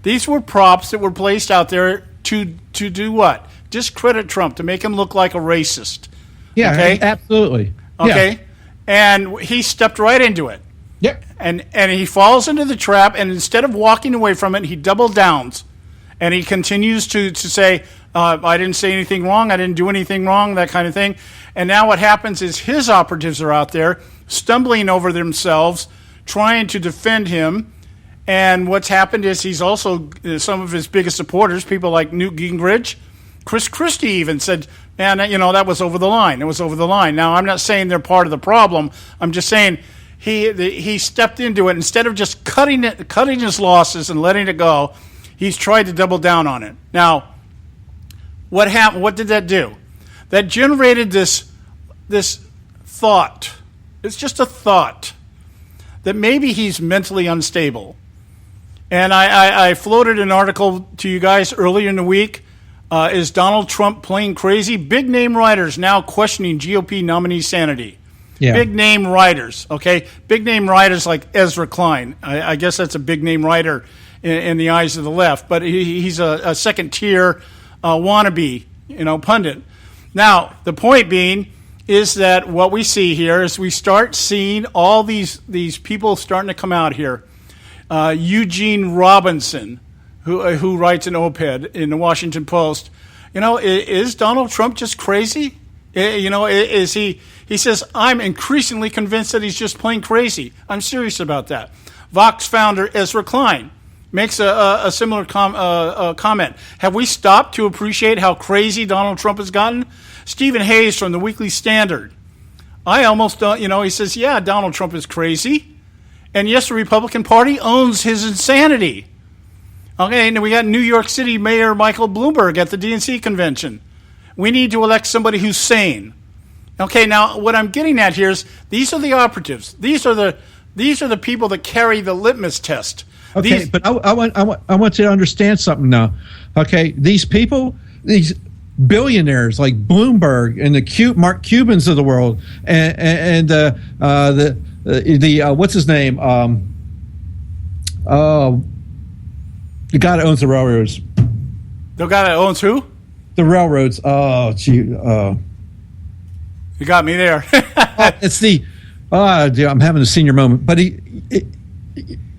These were props that were placed out there to do what? Discredit Trump, to make him look like a racist. Yeah, okay? Absolutely. Okay, yeah. And he stepped right into it. Yep. And he falls into the trap, and instead of walking away from it, he double downs, and he continues to say, I didn't say anything wrong, I didn't do anything wrong, that kind of thing. And now what happens is his operatives are out there stumbling over themselves, trying to defend him. And what's happened is he's also, some of his biggest supporters, people like Newt Gingrich, Chris Christie even said, man, that was over the line. It was over the line. Now, I'm not saying they're part of the problem. I'm just saying he stepped into it. Instead of just cutting his losses and letting it go, he's tried to double down on it. Now, what happened? What did that do? That generated this thought. It's just a thought that maybe he's mentally unstable. And I floated an article to you guys earlier in the week. Is Donald Trump playing crazy? Big name writers now questioning GOP nominee sanity. Yeah. Big name writers, okay? Big name writers like Ezra Klein. I guess that's a big name writer in the eyes of the left, but he's a second tier wannabe, pundit. Now, the point being is that what we see here is we start seeing all these people starting to come out here. Eugene Robinson, who writes an op-ed in the Washington Post, is Donald Trump just crazy? Is he says, I'm increasingly convinced that he's just plain crazy. I'm serious about that. Vox founder Ezra Klein makes a similar comment. Have we stopped to appreciate how crazy Donald Trump has gotten? Stephen Hayes from the Weekly Standard. I almost don't, he says, yeah, Donald Trump is crazy. And yes, the Republican Party owns his insanity. Okay, and we got New York City Mayor Michael Bloomberg at the DNC convention. We need to elect somebody who's sane. Okay, now what I'm getting at here is these are the operatives. These are the people that carry the litmus test. Okay, but I want you to understand something now. Okay, these people, these billionaires like Bloomberg and the Mark Cubans of the world, and the what's his name? The guy that owns the railroads. The guy that owns who? The railroads. Oh, gee. You got me there. It's the. Dude, I'm having a senior moment, but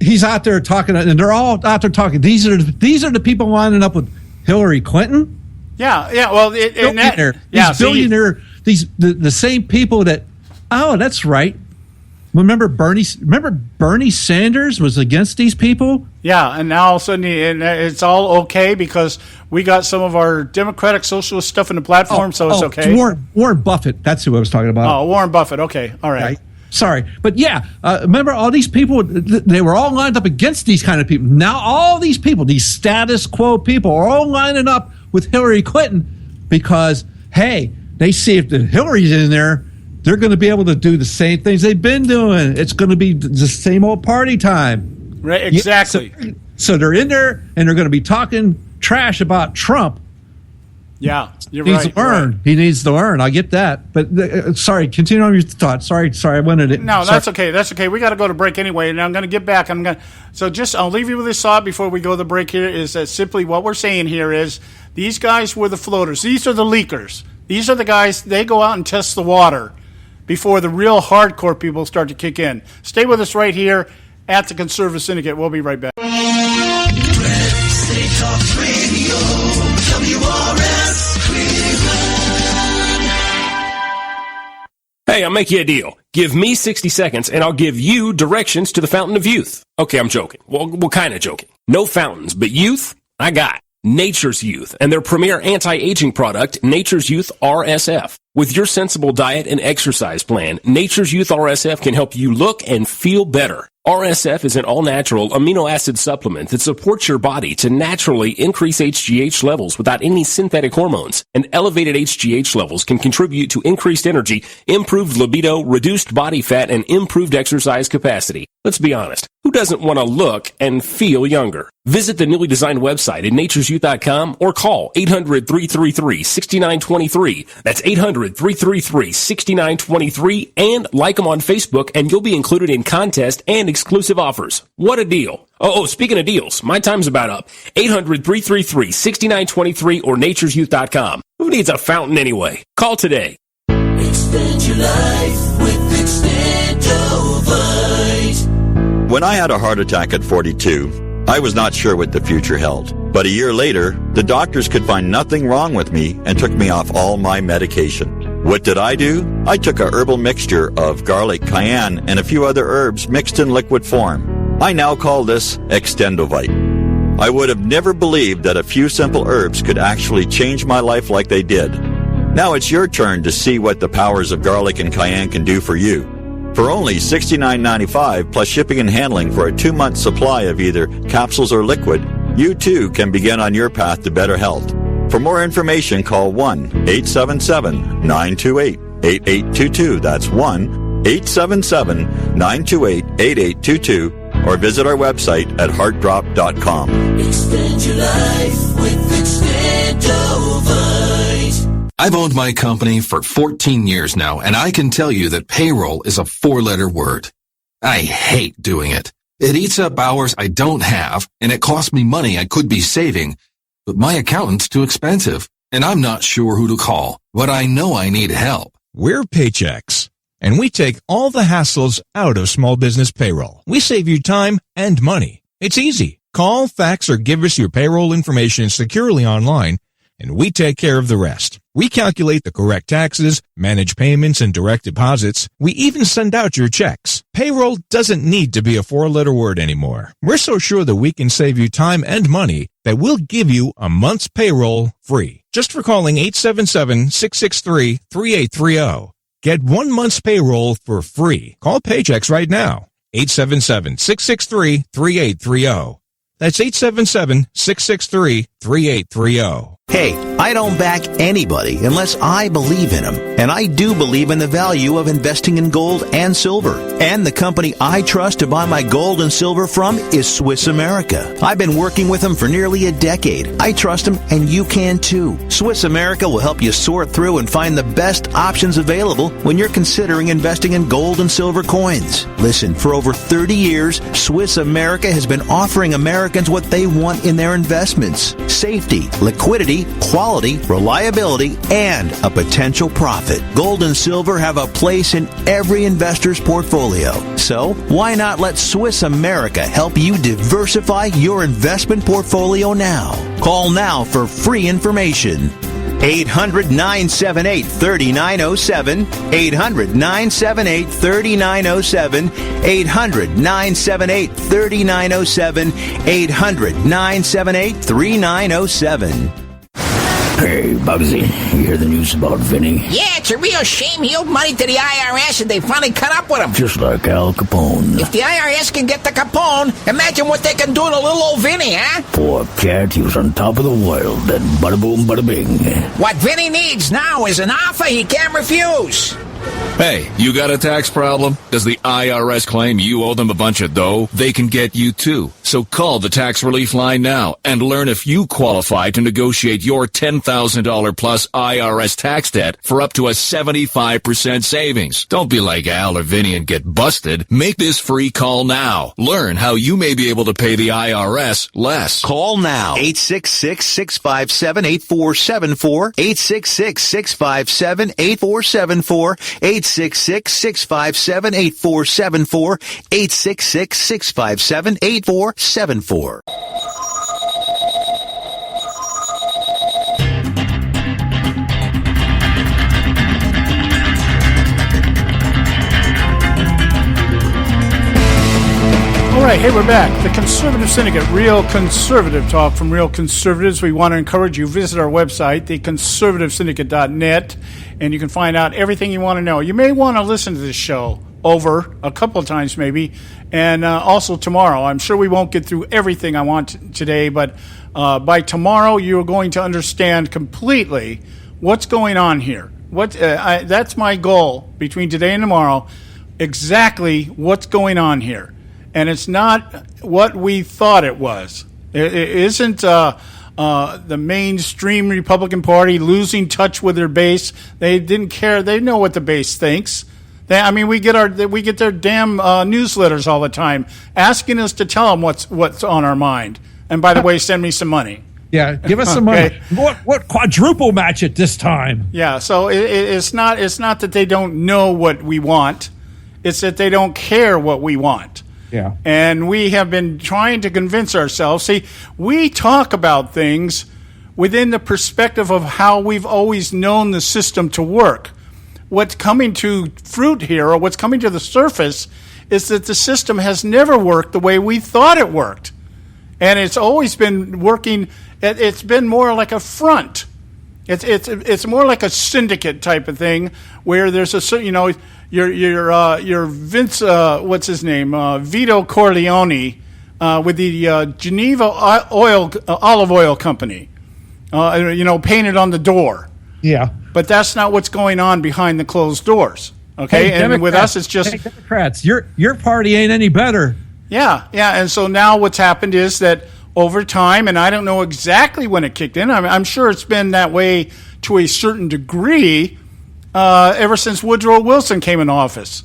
he's out there talking, and they're all out there talking. These are the people lining up with Hillary Clinton. Yeah. Well, billionaire. The same people that. Oh, that's right. Remember Bernie Sanders was against these people? Yeah, and now all of a sudden it's all okay because we got some of our democratic socialist stuff in the platform, so it's okay. Warren Buffett, that's who I was talking about. Oh, Warren Buffett, okay, all right. Sorry, but yeah, remember all these people, they were all lined up against these kind of people. Now all these people, these status quo people, are all lining up with Hillary Clinton because, hey, they see if Hillary's in there, they're going to be able to do the same things they've been doing. It's going to be the same old party time. Right, exactly. So they're in there, and they're going to be talking trash about Trump. Yeah, you're he needs right. to learn. Right. He needs to learn. I get that. But sorry, continue on your thought. Sorry, I wanted it. No, that's okay. That's okay. We got to go to break anyway, and I'm going to get back. I'll leave you with this thought before we go to the break here, is that simply what we're saying here is these guys were the floaters. These are the leakers. These are the guys, they go out and test the water before the real hardcore people start to kick in. Stay with us right here at the Conservative Syndicate. We'll be right back. State Talk Radio, WRS Cleveland. Hey, I'll make you a deal. Give me 60 seconds and I'll give you directions to the Fountain of Youth. Okay, I'm joking. Well, kind of joking. No fountains, but youth, I got. Nature's Youth and their premier anti-aging product, Nature's Youth RSF. With your sensible diet and exercise plan, Nature's Youth RSF can help you look and feel better. RSF is an all-natural amino acid supplement that supports your body to naturally increase HGH levels without any synthetic hormones. And elevated HGH levels can contribute to increased energy, improved libido, reduced body fat, and improved exercise capacity. Let's be honest. Who doesn't want to look and feel younger? Visit the newly designed website at naturesyouth.com or call 800-333-6923. That's 800-333-6923 and like them on Facebook and you'll be included in contest and exclusive offers. What a deal. Oh, speaking of deals, my time's about up. 800-333-6923 or naturesyouth.com. Who needs a fountain anyway? Call today. Extend your life with Extendovite. When I had a heart attack at 42, I was not sure what the future held. But a year later, the doctors could find nothing wrong with me and took me off all my medication. What did I do? I took a herbal mixture of garlic, cayenne, and a few other herbs mixed in liquid form. I now call this Extendovite. I would have never believed that a few simple herbs could actually change my life like they did. Now it's your turn to see what the powers of garlic and cayenne can do for you. For only $69.95 plus shipping and handling for a 2-month supply of either capsules or liquid, you too can begin on your path to better health. For more information, call 1-877-928-8822. That's 1-877-928-8822. Or visit our website at heartdrop.com. Extend your life with Extendovite. I've owned my company for 14 years now, and I can tell you that payroll is a 4-letter word. I hate doing it. It eats up hours I don't have, and it costs me money I could be saving. But my accountant's too expensive, and I'm not sure who to call, but I know I need help. We're Paychex, and we take all the hassles out of small business payroll. We save you time and money. It's easy. Call, fax, or give us your payroll information securely online, and we take care of the rest. We calculate the correct taxes, manage payments and direct deposits. We even send out your checks. Payroll doesn't need to be a 4-letter word anymore. We're so sure that we can save you time and money that we'll give you a month's payroll free. Just for calling 877-663-3830. Get 1 month's payroll for free. Call Paychex right now. 877-663-3830. That's 877-663-3830. Hey, I don't back anybody unless I believe in them. And I do believe in the value of investing in gold and silver. And the company I trust to buy my gold and silver from is Swiss America. I've been working with them for nearly a decade. I trust them, and you can too. Swiss America will help you sort through and find the best options available when you're considering investing in gold and silver coins. Listen, for over 30 years, Swiss America has been offering Americans what they want in their investments: safety, liquidity, quality, reliability, and a potential profit. Gold and silver have a place in every investor's portfolio. So, why not let Swiss America help you diversify your investment portfolio now? Call now for free information. 800-978-3907, 800-978-3907, 800-978-3907, 800-978-3907. Hey, Bugsy, you hear the news about Vinny? Yeah, it's a real shame. He owed money to the IRS and they finally cut up with him. Just like Al Capone. If the IRS can get the Capone, imagine what they can do to little old Vinny, huh? Poor cat, he was on top of the world. Then bada boom, bada bing. What Vinny needs now is an offer he can't refuse. Hey, you got a tax problem? Does the IRS claim you owe them a bunch of dough? They can get you too. So call the tax relief line now and learn if you qualify to negotiate your $10,000 plus IRS tax debt for up to a 75% savings. Don't be like Al or Vinny and get busted. Make this free call now. Learn how you may be able to pay the IRS less. Call now. 866-657-8474. 866-657-8474. 866-657-8474. 866-657-8474. All right, hey, we're back. The Conservative Syndicate, real conservative talk from real conservatives. We want to encourage you, visit our website, theconservativesyndicate.net, and you can find out everything you want to know. You may want to listen to this show over a couple of times maybe, and also tomorrow. I'm sure we won't get through everything I want today, but by tomorrow you're going to understand completely what's going on here. That's my goal between today and tomorrow, exactly what's going on here. And it's not what we thought it was. It isn't the mainstream Republican Party losing touch with their base. They didn't care. They know what the base thinks. We get their damn newsletters all the time, asking us to tell them what's on our mind. And by the way, send me some money. Yeah, give us some money. What quadruple match it this time? Yeah, so it's not that they don't know what we want. It's that they don't care what we want. Yeah. And we have been trying to convince ourselves. See, we talk about things within the perspective of how we've always known the system to work. What's coming to fruit here, or what's coming to the surface, is that the system has never worked the way we thought it worked. And it's always been working, it's been more like a front. It's more like a syndicate type of thing, where there's a certain, your Vince, what's his name, Vito Corleone, with the Geneva olive oil company, painted on the door. Yeah. But that's not what's going on behind the closed doors. Okay, hey, and with us, it's just Democrats. Your party ain't any better. Yeah, and so now what's happened is that over time, and I don't know exactly when it kicked in. I'm sure it's been that way to a certain degree ever since Woodrow Wilson came in office.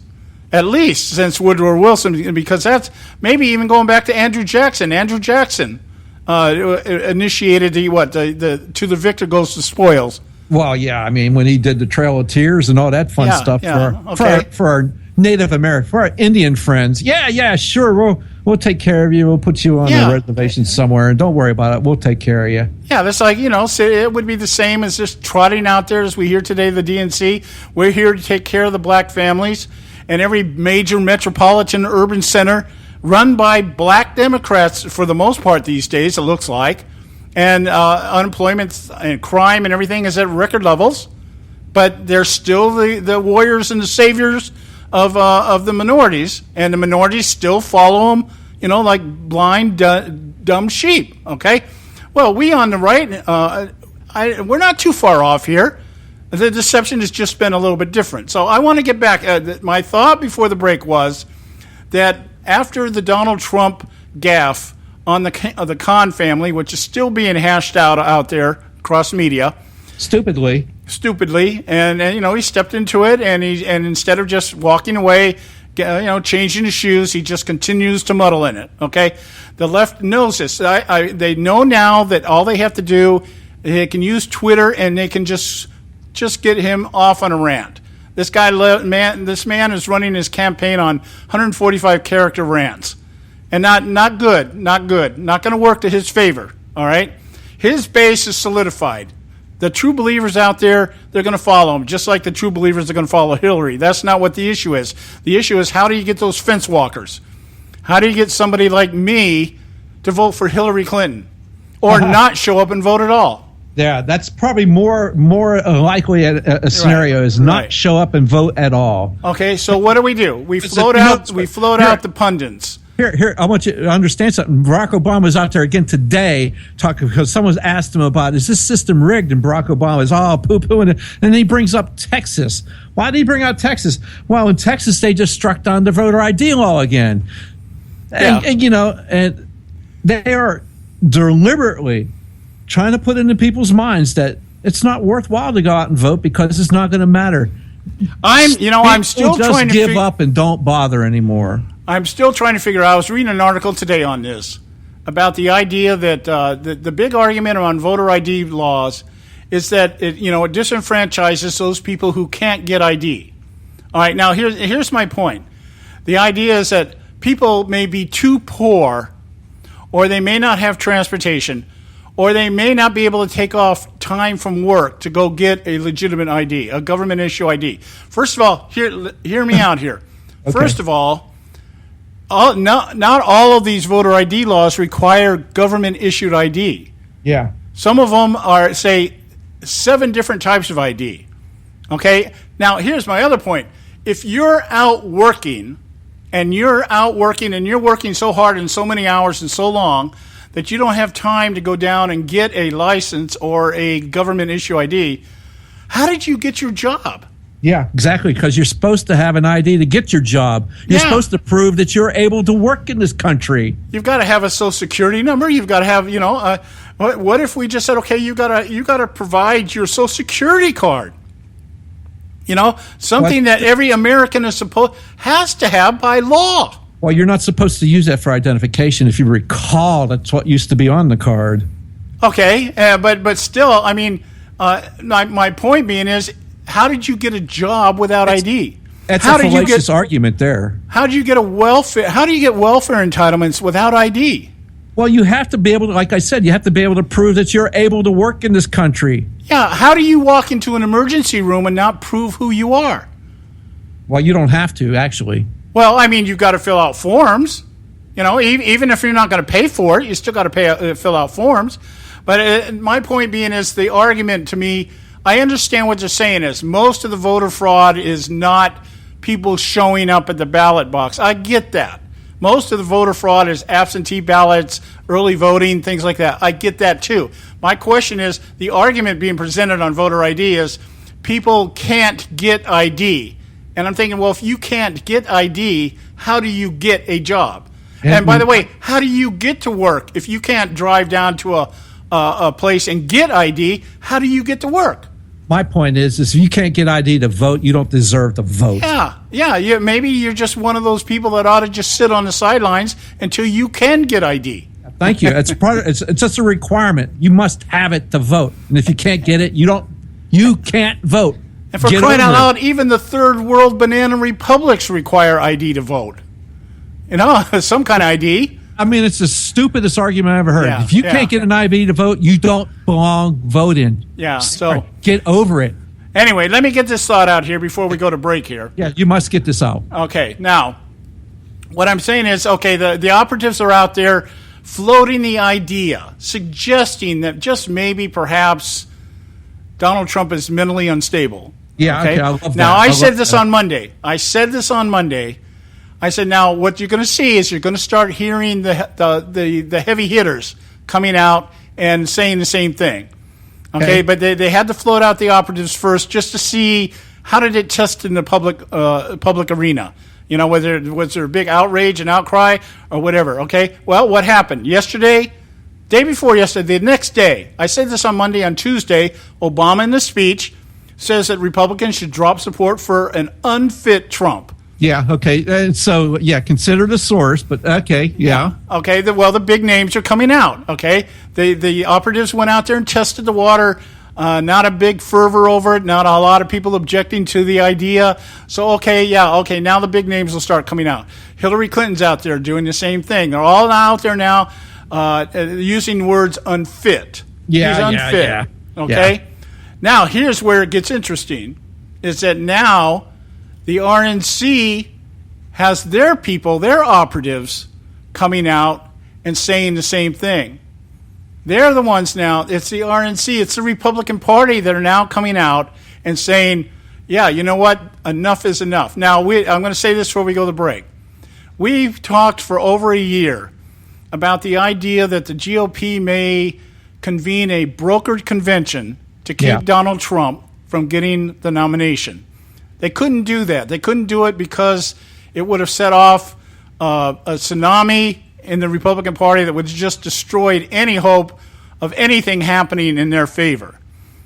At least since Woodrow Wilson, because that's maybe even going back to Andrew Jackson. Andrew Jackson initiated the to the victor goes the spoils. Well, yeah, I mean, when he did the Trail of Tears and all that fun stuff for our Native American, for our Indian friends. Yeah, sure, we'll take care of you. We'll put you on the reservation somewhere, and don't worry about it. We'll take care of you. Yeah, that's like, it would be the same as just trotting out there as we hear today, the DNC. We're here to take care of the black families, and every major metropolitan urban center run by black Democrats for the most part these days, it looks like. And unemployment and crime and everything is at record levels, but they're still the warriors and the saviors of the minorities, and the minorities still follow them, like blind, dumb sheep. Okay, well, we on the right, we're not too far off here. The deception has just been a little bit different. So I want to get back. My thought before the break was that after the Donald Trump gaffe on the Khan family, which is still being hashed out there across media, stupidly, and he stepped into it, and instead of just walking away, changing his shoes, he just continues to muddle in it. Okay, the left knows this. They know now that all they have to do, they can use Twitter, and they can just get him off on a rant. This man is running his campaign on 145 character rants. And not good, not going to work to his favor, all right? His base is solidified. The true believers out there, they're going to follow him, just like the true believers are going to follow Hillary. That's not what the issue is. The issue is, how do you get those fence walkers? How do you get somebody like me to vote for Hillary Clinton or not show up and vote at all? Yeah, that's probably more likely a scenario is not show up and vote at all. Okay, so what do? We float out the pundits. Here, I want you to understand something. Barack Obama was out there again today talking because someone asked him about, is this system rigged? And Barack Obama is all poo-pooing it. And he brings up Texas. Why did he bring out Texas? Well, in Texas, they just struck down the voter ID law again. And they are deliberately trying to put into people's minds that it's not worthwhile to go out and vote because it's not going to matter. I'm still trying to give up and don't bother anymore. I'm still trying to figure out. I was reading an article today on this about the idea that the big argument around voter ID laws is that it disenfranchises those people who can't get ID. All right, now here's my point. The idea is that people may be too poor, or they may not have transportation, or they may not be able to take off time from work to go get a legitimate ID, a government issue ID. First of all, hear me out here. Okay. First of all, not all of these voter ID laws require government-issued ID. Yeah. Some of them are, say, 7 different types of ID. Okay? Now, here's my other point. If you're out working, and you're working so hard and so many hours and so long that you don't have time to go down and get a license or a government-issue ID, how did you get your job? Yeah, exactly, because you're supposed to have an ID to get your job. You're supposed to prove that you're able to work in this country. You've got to have a Social Security number. You've got to have, what if we just said, okay, you got to provide your Social Security card? Something that every American has to have by law. Well, you're not supposed to use that for identification. If you recall, that's what used to be on the card. Okay, but still, I mean, my point being is, how did you get a job without ID? That's a fallacious argument there. How do you get welfare entitlements without ID? Well, you have to be able to, like I said, you have to be able to prove that you're able to work in this country. Yeah, how do you walk into an emergency room and not prove who you are? Well, you don't have to, actually. Well, I mean, you've got to fill out forms. Even if you're not going to pay for it, you still got to fill out forms. But my point being is, the argument to me, I understand what you're saying is most of the voter fraud is not people showing up at the ballot box. I get that. Most of the voter fraud is absentee ballots, early voting, things like that. I get that too. My question is, the argument being presented on voter ID is people can't get ID. And I'm thinking, well, if you can't get ID, how do you get a job? And by the way, how do you get to work if you can't drive down to a place and get ID? How do you get to work? My point is if you can't get ID to vote, you don't deserve to vote. Yeah. Maybe you're just one of those people that ought to just sit on the sidelines until you can get ID. Thank you. It's just a requirement. You must have it to vote, and if you can't get it, you can't vote. And for crying out loud, even the third world banana republics require ID to vote. Some kind of ID. I mean, it's the stupidest argument I ever heard. Yeah, if you can't get an ID to vote, you don't belong voting. Yeah, so get over it. Anyway, let me get this thought out here before we go to break here. Yeah, you must get this out. Okay, now, what I'm saying is, the operatives are out there floating the idea, suggesting that just maybe, perhaps, Donald Trump is mentally unstable. Yeah, okay, I love that. Now, I said this on Monday. I said, now, what you're going to see is you're going to start hearing the heavy hitters coming out and saying the same thing. Okay, but they had to float out the operatives first just to see how did it test in the public arena. Was there a big outrage and outcry or whatever, okay? Well, what happened? Day before yesterday, the next day, I said this on Monday, on Tuesday, Obama in the speech says that Republicans should drop support for an unfit Trump. Yeah, okay. Consider the source, but okay, yeah. Okay, the big names are coming out, okay? The operatives went out there and tested the water. Not a big fervor over it, not a lot of people objecting to the idea. So, now the big names will start coming out. Hillary Clinton's out there doing the same thing. They're all out there now using words unfit. Yeah, He's unfit. Yeah. Okay? Yeah. Now, here's where it gets interesting, is that now the RNC has their people, their operatives, coming out and saying the same thing. They're the ones now, it's the RNC, it's the Republican Party that are now coming out and saying, yeah, you know what, enough is enough. Now, I'm going to say this before we go to break. We've talked for over a year about the idea that the GOP may convene a brokered convention to keep Donald Trump from getting the nomination. They couldn't do that. They couldn't do it because it would have set off a tsunami in the Republican Party that would have just destroyed any hope of anything happening in their favor.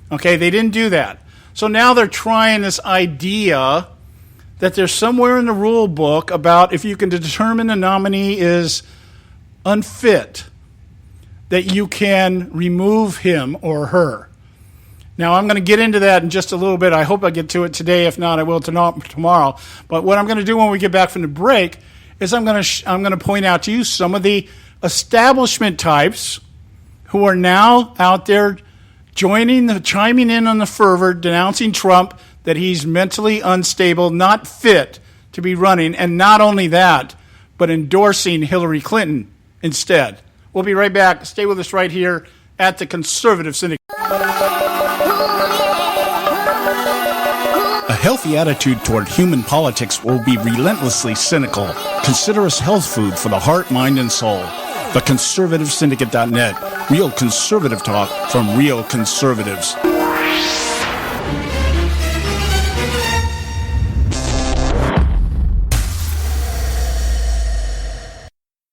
Okay, they didn't do that. So now they're trying this idea that there's somewhere in the rule book about if you can determine the nominee is unfit, that you can remove him or her. Now, I'm going to get into that in just a little bit. I hope I get to it today. If not, I will tomorrow. But what I'm going to do when we get back from the break is I'm going to point out to you some of the establishment types who are now out there chiming in on the fervor, denouncing Trump, that he's mentally unstable, not fit to be running, and not only that, but endorsing Hillary Clinton instead. We'll be right back. Stay with us right here at the Conservative Syndicate. A healthy attitude toward human politics will be relentlessly cynical. Consider us health food for the heart, mind, and soul. TheConservativeSyndicate.net. Real conservative talk from real conservatives.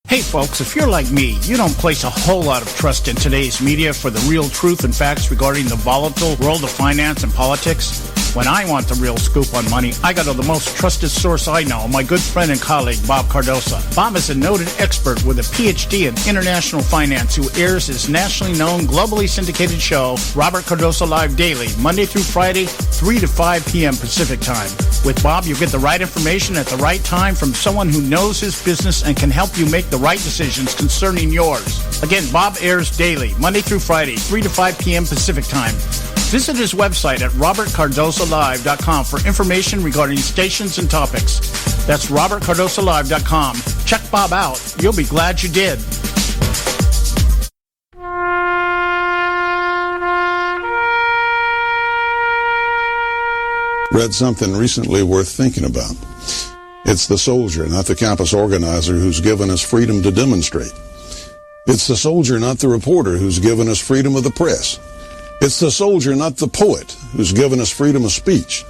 Hey folks, if you're like me, you don't place a whole lot of trust in today's media for the real truth and facts regarding the volatile world of finance and politics. When I want the real scoop on money, I go to the most trusted source I know, my good friend and colleague, Bob Cardoso. Bob is a noted expert with a PhD in international finance who airs his nationally known, globally syndicated show, Robert Cardoso Live Daily, Monday through Friday, 3 to 5 p.m. Pacific Time. With Bob, you get the right information at the right time from someone who knows his business and can help you make the right decisions concerning yours. Again, Bob airs daily, Monday through Friday, 3 to 5 p.m. Pacific Time. Visit his website at robertcardosolive.com for information regarding stations and topics. That's robertcardosolive.com. Check Bob out. You'll be glad you did. Read something recently worth thinking about. It's the soldier, not the campus organizer, who's given us freedom to demonstrate. It's the soldier, not the reporter, who's given us freedom of the press. It's the soldier, not the poet, who's given us freedom of speech.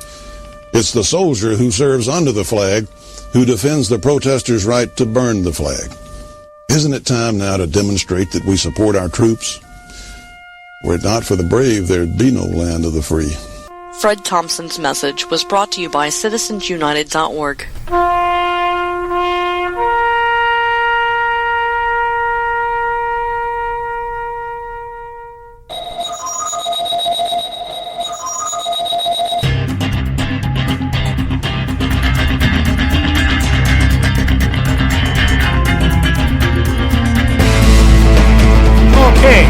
It's the soldier who serves under the flag, who defends the protesters' right to burn the flag. Isn't it time now to demonstrate that we support our troops? Were it not for the brave, there'd be no land of the free. Fred Thompson's message was brought to you by citizensunited.org. Okay,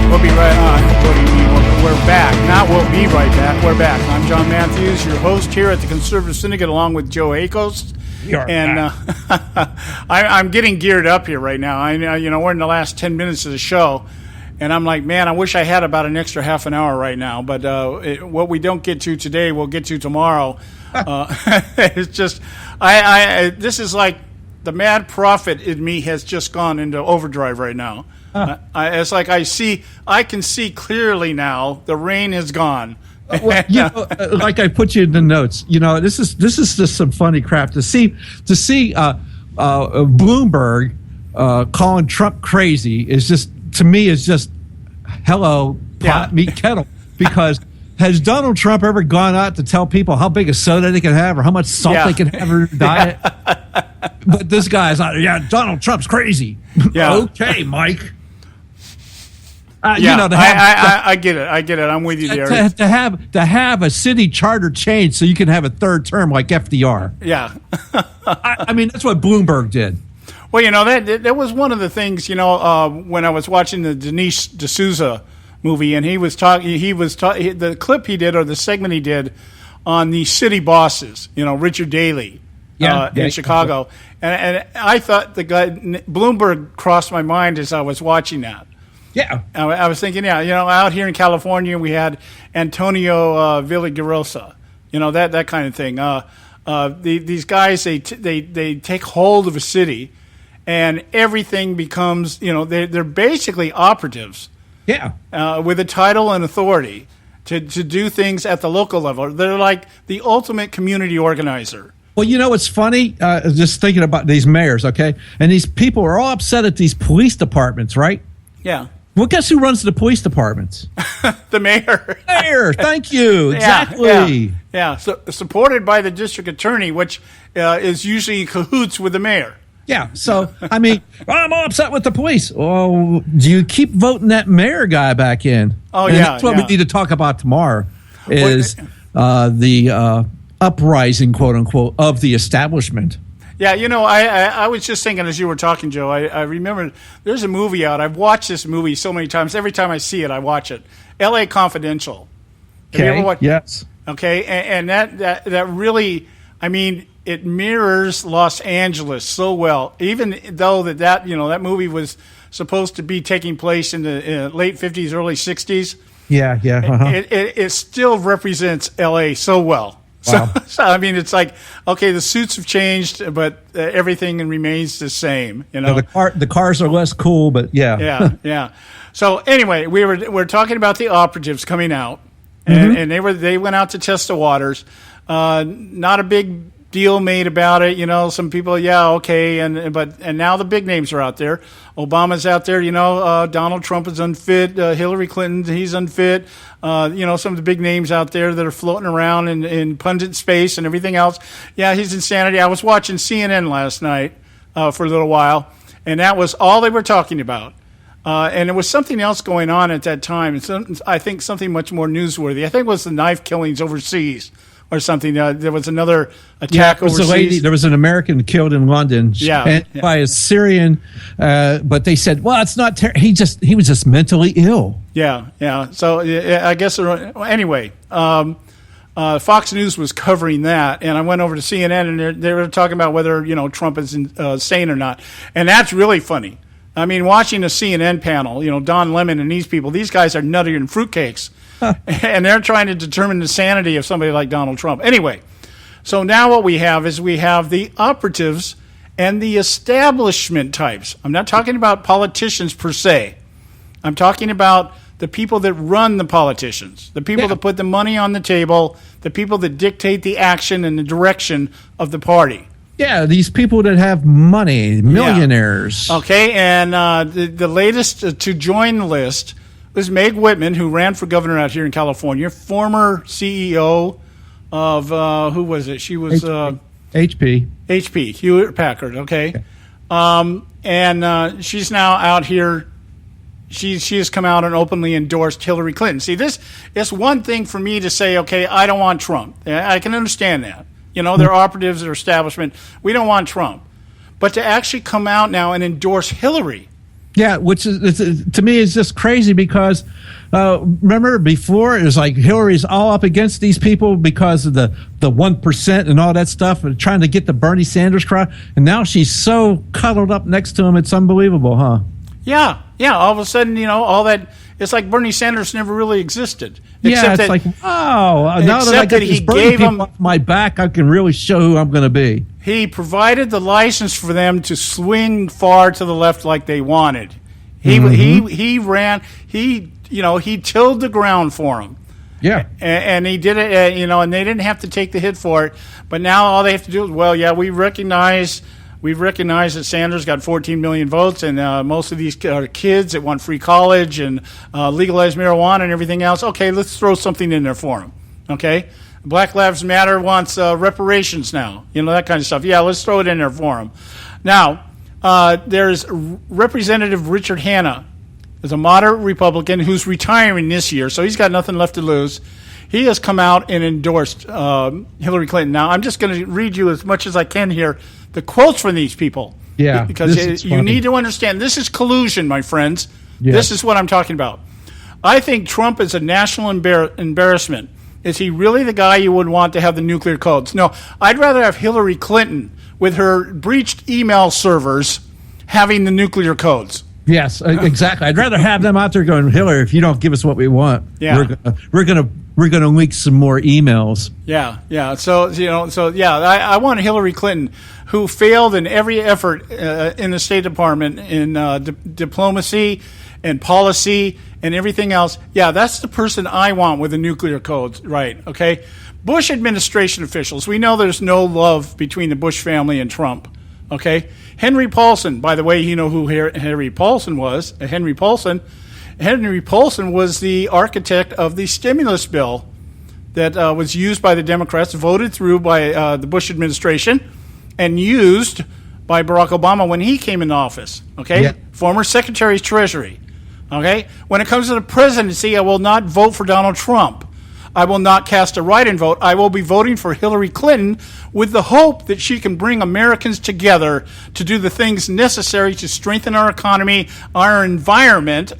we'll be right on. What do you mean? We're back. Not we'll be right back. We're back. I'm John Matthews, your host here at the Conservative Syndicate, along with Joe Akos. And I'm getting geared up here right now. We're in the last 10 minutes of the show, and I'm like, man, I wish I had about an extra half an hour right now. But what we don't get to today, we'll get to tomorrow. It's just, this is like the mad prophet in me has just gone into overdrive right now. It's like I can see clearly now. The rain has gone. Like I put you in the notes. This is just some funny crap to see Bloomberg calling Trump crazy is just, to me, is just hello pot meet kettle. Because has Donald Trump ever gone out to tell people how big a soda they can have or how much salt they can have in their diet? But this guy's like, Donald Trump's crazy. Yeah. Okay, Mike. I get it. I'm with you there. To have a city charter change so you can have a third term like FDR. Yeah. I mean, that's what Bloomberg did. Well, that was one of the things, when I was watching the Dinesh D'Souza movie, and he was talking, the clip he did, or the segment he did on the city bosses, Richard Daley in Chicago. And I thought the guy, Bloomberg, crossed my mind as I was watching that. Yeah. I was thinking, out here in California, we had Antonio Villaraigosa, that kind of thing. These guys, they take hold of a city, and everything becomes, they're basically operatives. Yeah. With a title and authority to do things at the local level. They're like the ultimate community organizer. Well, what's funny? Just thinking about these mayors, okay? And these people are all upset at these police departments, right? Yeah. Well, guess who runs the police departments? The mayor. Mayor, thank you. Exactly. Yeah. So, supported by the district attorney, which is usually in cahoots with the mayor. Yeah. So, I mean, I'm all upset with the police. Oh, do you keep voting that mayor guy back in? Oh, and that's what we need to talk about tomorrow is the uprising, quote unquote, of the establishment. Yeah, I was just thinking as you were talking, Joe, I remember there's a movie out. I've watched this movie so many times. Every time I see it, I watch it. L.A. Confidential. Have you ever watched? Yes. Okay, and that really, I mean, it mirrors Los Angeles so well. Even though that movie was supposed to be taking place in the late 50s, early 60s. Yeah. It still represents L.A. so well. Wow. So, I mean, it's like, okay, the suits have changed, but everything remains the same. The cars are less cool, but yeah. Yeah. So anyway, we're talking about the operatives coming out, and they went out to test the waters. Not a big deal made about it. Some people, okay, and now the big names are out there. Obama's out there. Donald Trump is unfit. Hillary Clinton, he's unfit. Some of the big names out there that are floating around in pundit space and everything else. Yeah, he's insanity. I was watching CNN last night for a little while, and that was all they were talking about. And there was something else going on at that time. I think something much more newsworthy. I think it was the knife killings overseas or something. There was another attack overseas. There was an American killed in London by a Syrian, but they said, well, it's not he was just mentally ill. Yeah. So I guess, anyway, Fox News was covering that, and I went over to CNN, and they were talking about whether, Trump is sane or not. And that's really funny. I mean, watching a CNN panel, Don Lemon and these guys are nuttier than fruitcakes. And they're trying to determine the sanity of somebody like Donald Trump. Anyway, so now what we have is the operatives and the establishment types. I'm not talking about politicians per se. I'm talking about the people that run the politicians, the people that put the money on the table, the people that dictate the action and the direction of the party. Yeah, these people that have money, millionaires. Yeah. Okay, and the latest to join the list was Meg Whitman, who ran for governor out here in California, former CEO of, who was it? She was... HP, Hewlett Packard, okay. And she's now out here. She has come out and openly endorsed Hillary Clinton. See, it's one thing for me to say, okay, I don't want Trump. I can understand that. You know, they're operatives, they're establishment. We don't want Trump. But to actually come out now and endorse Hillary. Yeah, which is, to me is just crazy because remember before it was like Hillary's all up against these people because of the 1% and all that stuff and trying to get the Bernie Sanders crowd. And now she's so cuddled up next to him. It's unbelievable, huh? Yeah. All of a sudden, you know, all that. It's like Bernie Sanders never really existed. Yeah, it's like, oh, now that I got these Bernie people off my back, I can really show who I'm going to be. He provided the license for them to swing far to the left like they wanted. He ran. He tilled the ground for them. Yeah, and he did it. And they didn't have to take the hit for it. But now all they have to do is, we recognize that Sanders got 14 million votes, and most of these are kids that want free college and legalized marijuana and everything else. Okay, let's throw something in there for them. Okay, Black Lives Matter wants reparations now. You know, that kind of stuff. Yeah, let's throw it in there for them. Now, there's Representative Richard Hanna, is a moderate Republican who's retiring this year, so he's got nothing left to lose. He has come out and endorsed Hillary Clinton. Now, I'm just going to read you as much as I can here the quotes from these people. Yeah, because you need to understand this is collusion, my friends. Yes. This is what I'm talking about. I think Trump is a national embarrassment. Is he really the guy you would want to have the nuclear codes? No, I'd rather have Hillary Clinton with her breached email servers having the nuclear codes. Yes, exactly. I'd rather have them out there going, Hillary, if you don't give us what we want, we're gonna leak some more emails. Yeah. So I want Hillary Clinton, who failed in every effort in the State Department in diplomacy and policy and everything else. Yeah, that's the person I want with the nuclear codes, right? Okay. Bush administration officials. We know there's no love between the Bush family and Trump. Okay. Henry Paulson, by the way, you know who Henry Paulson was. Henry Paulson was the architect of the stimulus bill that was used by the Democrats, voted through by the Bush administration, and used by Barack Obama when he came into office. Okay, yeah. Former Secretary of Treasury. Okay, when it comes to the presidency, I will not vote for Donald Trump. I will not cast a write-in vote. I will be voting for Hillary Clinton with the hope that she can bring Americans together to do the things necessary to strengthen our economy, our environment,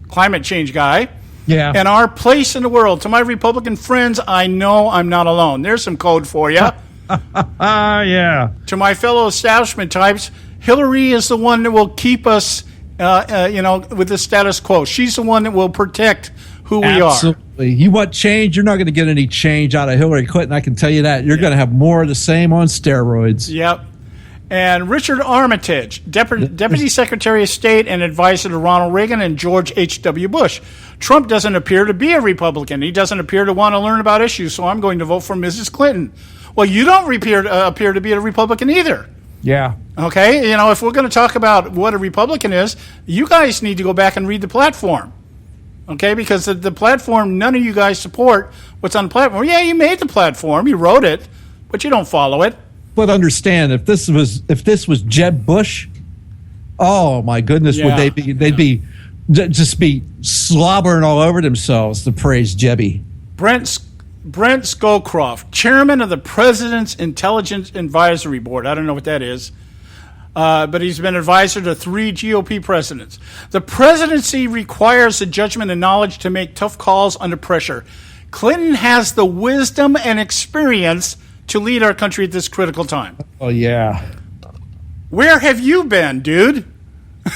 climate change guy, and our place in the world. To my Republican friends, I know I'm not alone. There's some code for you. Yeah. To my fellow establishment types, Hillary is the one that will keep us, with the status quo. She's the one that will protect who we are. Absolutely. You want change? You're not going to get any change out of Hillary Clinton. I can tell you that. You're going to have more of the same on steroids. Yep. And Richard Armitage, Deputy Secretary of State and advisor to Ronald Reagan and George H.W. Bush. Trump doesn't appear to be a Republican. He doesn't appear to want to learn about issues, so I'm going to vote for Mrs. Clinton. Well, you don't appear to be a Republican either. Yeah. Okay? If we're going to talk about what a Republican is, you guys need to go back and read the platform. Okay, because the platform, none of you guys support what's on the platform. Yeah, you made the platform, you wrote it, but you don't follow it. But understand, if this was Jeb Bush, oh my goodness, would they be? They'd be just be slobbering all over themselves to praise Jebby. Brent Scowcroft, chairman of the President's Intelligence Advisory Board. I don't know what that is. But he's been advisor to 3 GOP presidents. The presidency requires the judgment and knowledge to make tough calls under pressure. Clinton has the wisdom and experience to lead our country at this critical time. Oh, yeah. Where have you been, dude?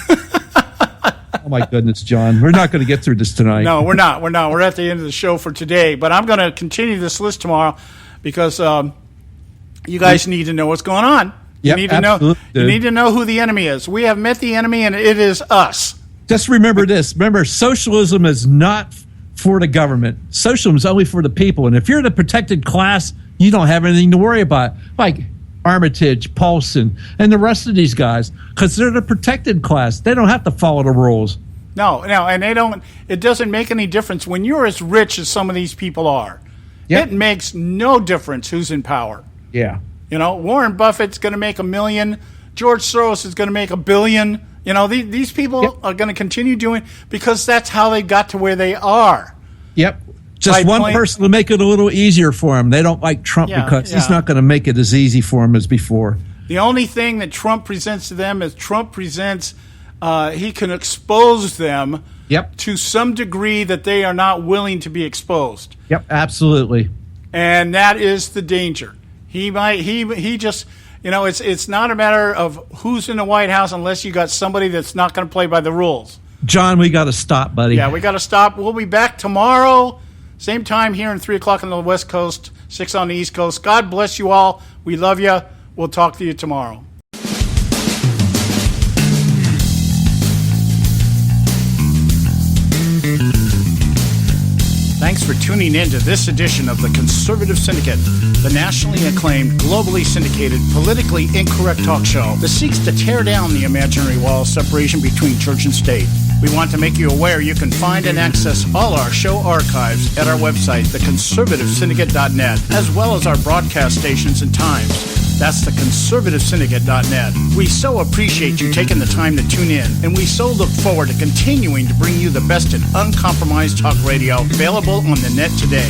Oh, my goodness, John. We're not going to get through this tonight. No, we're not. We're at the end of the show for today. But I'm going to continue this list tomorrow because you guys need to know what's going on. You need to know who the enemy is. We have met the enemy, and it is us. Just remember this. Remember, socialism is not for the government. Socialism is only for the people. And if you're the protected class, you don't have anything to worry about. Like Armitage, Paulson, and the rest of these guys, because they're the protected class. They don't have to follow the rules. No, and they don't. It doesn't make any difference when you're as rich as some of these people are. Yep. It makes no difference who's in power. Yeah. You know, Warren Buffett's going to make $1 million. George Soros is going to make $1 billion. You know, these people are going to continue doing, because that's how they got to where they are. Yep. Just one person to make it a little easier for them. They don't like Trump because he's not going to make it as easy for them as before. The only thing that Trump presents to them is he can expose them to some degree that they are not willing to be exposed. Yep, absolutely. And that is the danger. He just, you know, it's not a matter of who's in the White House unless you got somebody that's not going to play by the rules. John, we got to stop, buddy. Yeah, we got to stop. We'll be back tomorrow, same time here in 3 o'clock on the West Coast, 6 on the East Coast. God bless you all. We love you. We'll talk to you tomorrow. Thanks for tuning in to this edition of the Conservative Syndicate, the nationally acclaimed, globally syndicated, politically incorrect talk show that seeks to tear down the imaginary wall of separation between church and state. We want to make you aware you can find and access all our show archives at our website, theconservativesyndicate.net, as well as our broadcast stations and times. That's theconservativesyndicate.net. We so appreciate you taking the time to tune in, and we so look forward to continuing to bring you the best in uncompromised talk radio available on the net today.